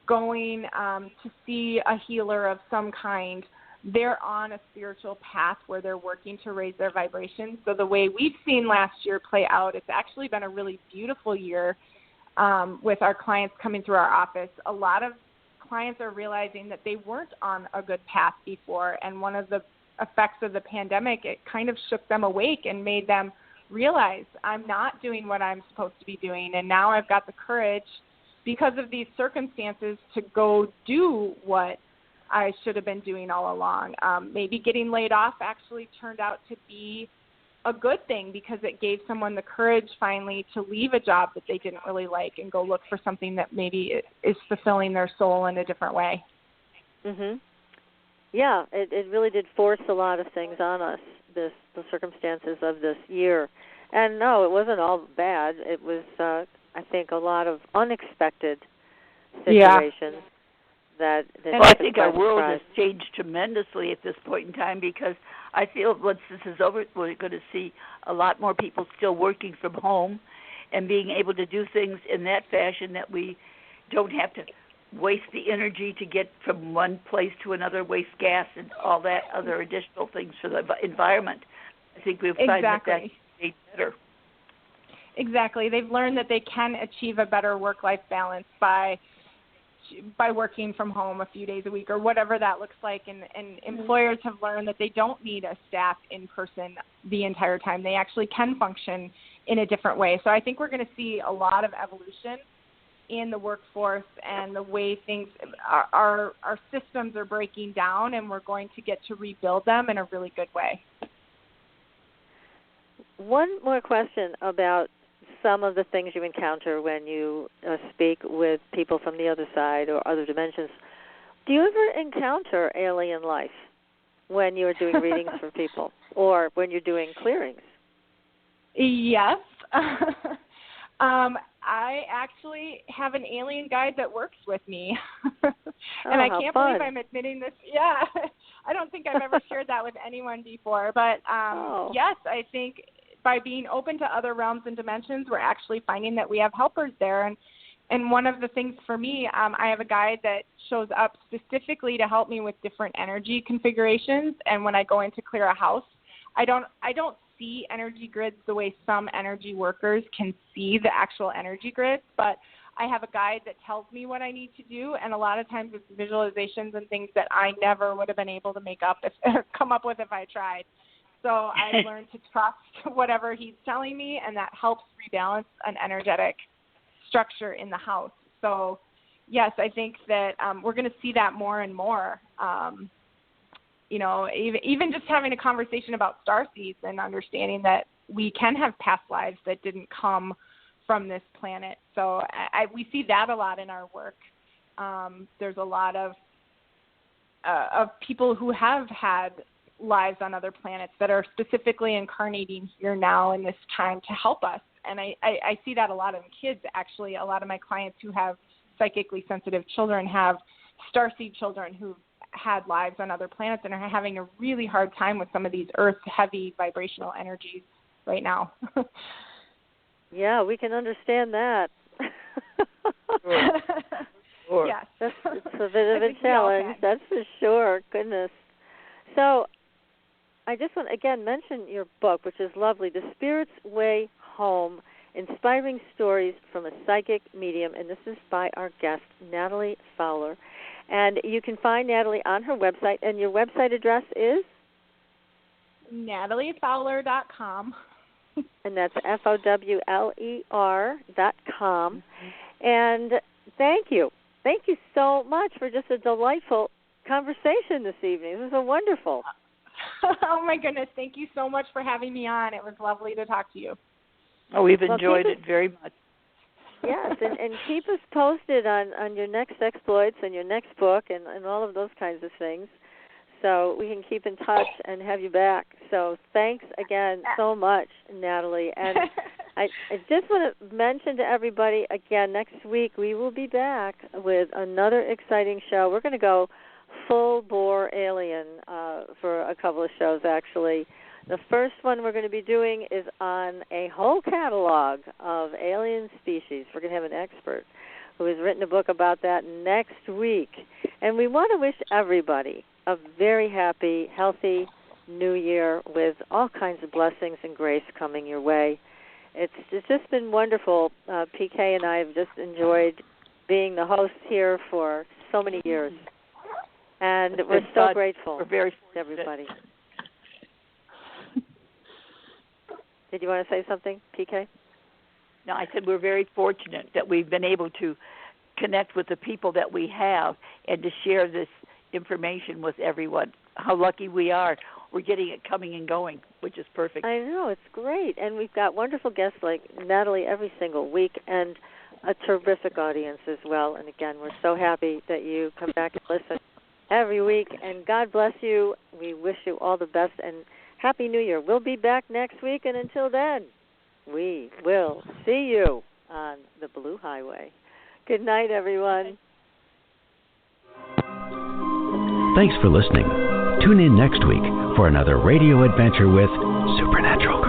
going to see a healer of some kind, they're on a spiritual path where they're working to raise their vibrations. So the way we've seen last year play out, it's actually been a really beautiful year with our clients coming through our office. A lot of clients are realizing that they weren't on a good path before, and one of the effects of the pandemic, it kind of shook them awake and made them realize, I'm not doing what I'm supposed to be doing, and now I've got the courage because of these circumstances to go do what I should have been doing all along. Maybe getting laid off actually turned out to be a good thing because it gave someone the courage finally to leave a job that they didn't really like and go look for something that maybe is fulfilling their soul in a different way. Mhm. Yeah, it really did force a lot of things on us, the circumstances of this year. And no, it wasn't all bad. It was, I think, a lot of unexpected situations. Well, I think our world has changed tremendously at this point in time, because I feel once this is over, we're going to see a lot more people still working from home and being able to do things in that fashion that we don't have to waste the energy to get from one place to another, waste gas and all that other additional things for the environment. I think we've found that that's made better. Exactly. They've learned that they can achieve a better work-life balance by working from home a few days a week or whatever that looks like. And employers have learned that they don't need a staff in person the entire time. They actually can function in a different way. So I think we're going to see a lot of evolution in the workforce and the way things, our systems are breaking down, and we're going to get to rebuild them in a really good way. One more question about some of the things you encounter when you speak with people from the other side or other dimensions. Do you ever encounter alien life when you're doing readings for people or when you're doing clearings? Yes. I actually have an alien guide that works with me. And I can't believe I'm admitting this. Yeah. I don't think I've ever shared that with anyone before. But, yes, I think by being open to other realms and dimensions, we're actually finding that we have helpers there. And one of the things for me, I have a guide that shows up specifically to help me with different energy configurations. And when I go in to clear a house, I don't see energy grids the way some energy workers can see the actual energy grids, but I have a guide that tells me what I need to do, and a lot of times it's visualizations and things that I never would have been able to come up with if I tried. So I've learned to trust whatever he's telling me, and that helps rebalance an energetic structure in the house. So, yes, I think that we're going to see that more and more. Even just having a conversation about starseeds and understanding that we can have past lives that didn't come from this planet. So we see that a lot in our work. There's a lot of people who have had lives on other planets that are specifically incarnating here now in this time to help us. And I see that a lot in kids, actually. A lot of my clients who have psychically sensitive children have starseed children who've had lives on other planets and are having a really hard time with some of these earth-heavy vibrational energies right now. Yeah, we can understand that. Sure. Yes. It's a bit of a challenge, that's for sure. Goodness. So I just want to, again, mention your book, which is lovely, The Spirit's Way Home, Inspiring Stories from a Psychic Medium, and this is by our guest, Natalie Fowler. And you can find Natalie on her website, and your website address is? NatalieFowler.com. And that's FOWLER.com. And thank you. Thank you so much for just a delightful conversation this evening. This was wonderful. Oh, my goodness. Thank you so much for having me on. It was lovely to talk to you. Oh, we've enjoyed it very much. Yes, and keep us posted on your next exploits and your next book and all of those kinds of things, so we can keep in touch and have you back. So thanks again so much, Natalie. And I just want to mention to everybody, again, next week we will be back with another exciting show. We're going to go full-bore alien for a couple of shows, actually. The first one we're going to be doing is on a whole catalog of alien species. We're going to have an expert who has written a book about that next week. And we want to wish everybody a very happy, healthy new year with all kinds of blessings and grace coming your way. It's just been wonderful. PK and I have just enjoyed being the hosts here for so many years. And we're so grateful to everybody. Did you want to say something, PK? No, I said we're very fortunate that we've been able to connect with the people that we have and to share this information with everyone. How lucky we are. We're getting it coming and going, which is perfect. I know, it's great. And we've got wonderful guests like Natalie every single week and a terrific audience as well. And again, we're so happy that you come back and listen every week. And God bless you. We wish you all the best and Happy New Year. We'll be back next week, and until then, we will see you on the Blue Highway. Good night, everyone. Thanks for listening. Tune in next week for another radio adventure with Supernatural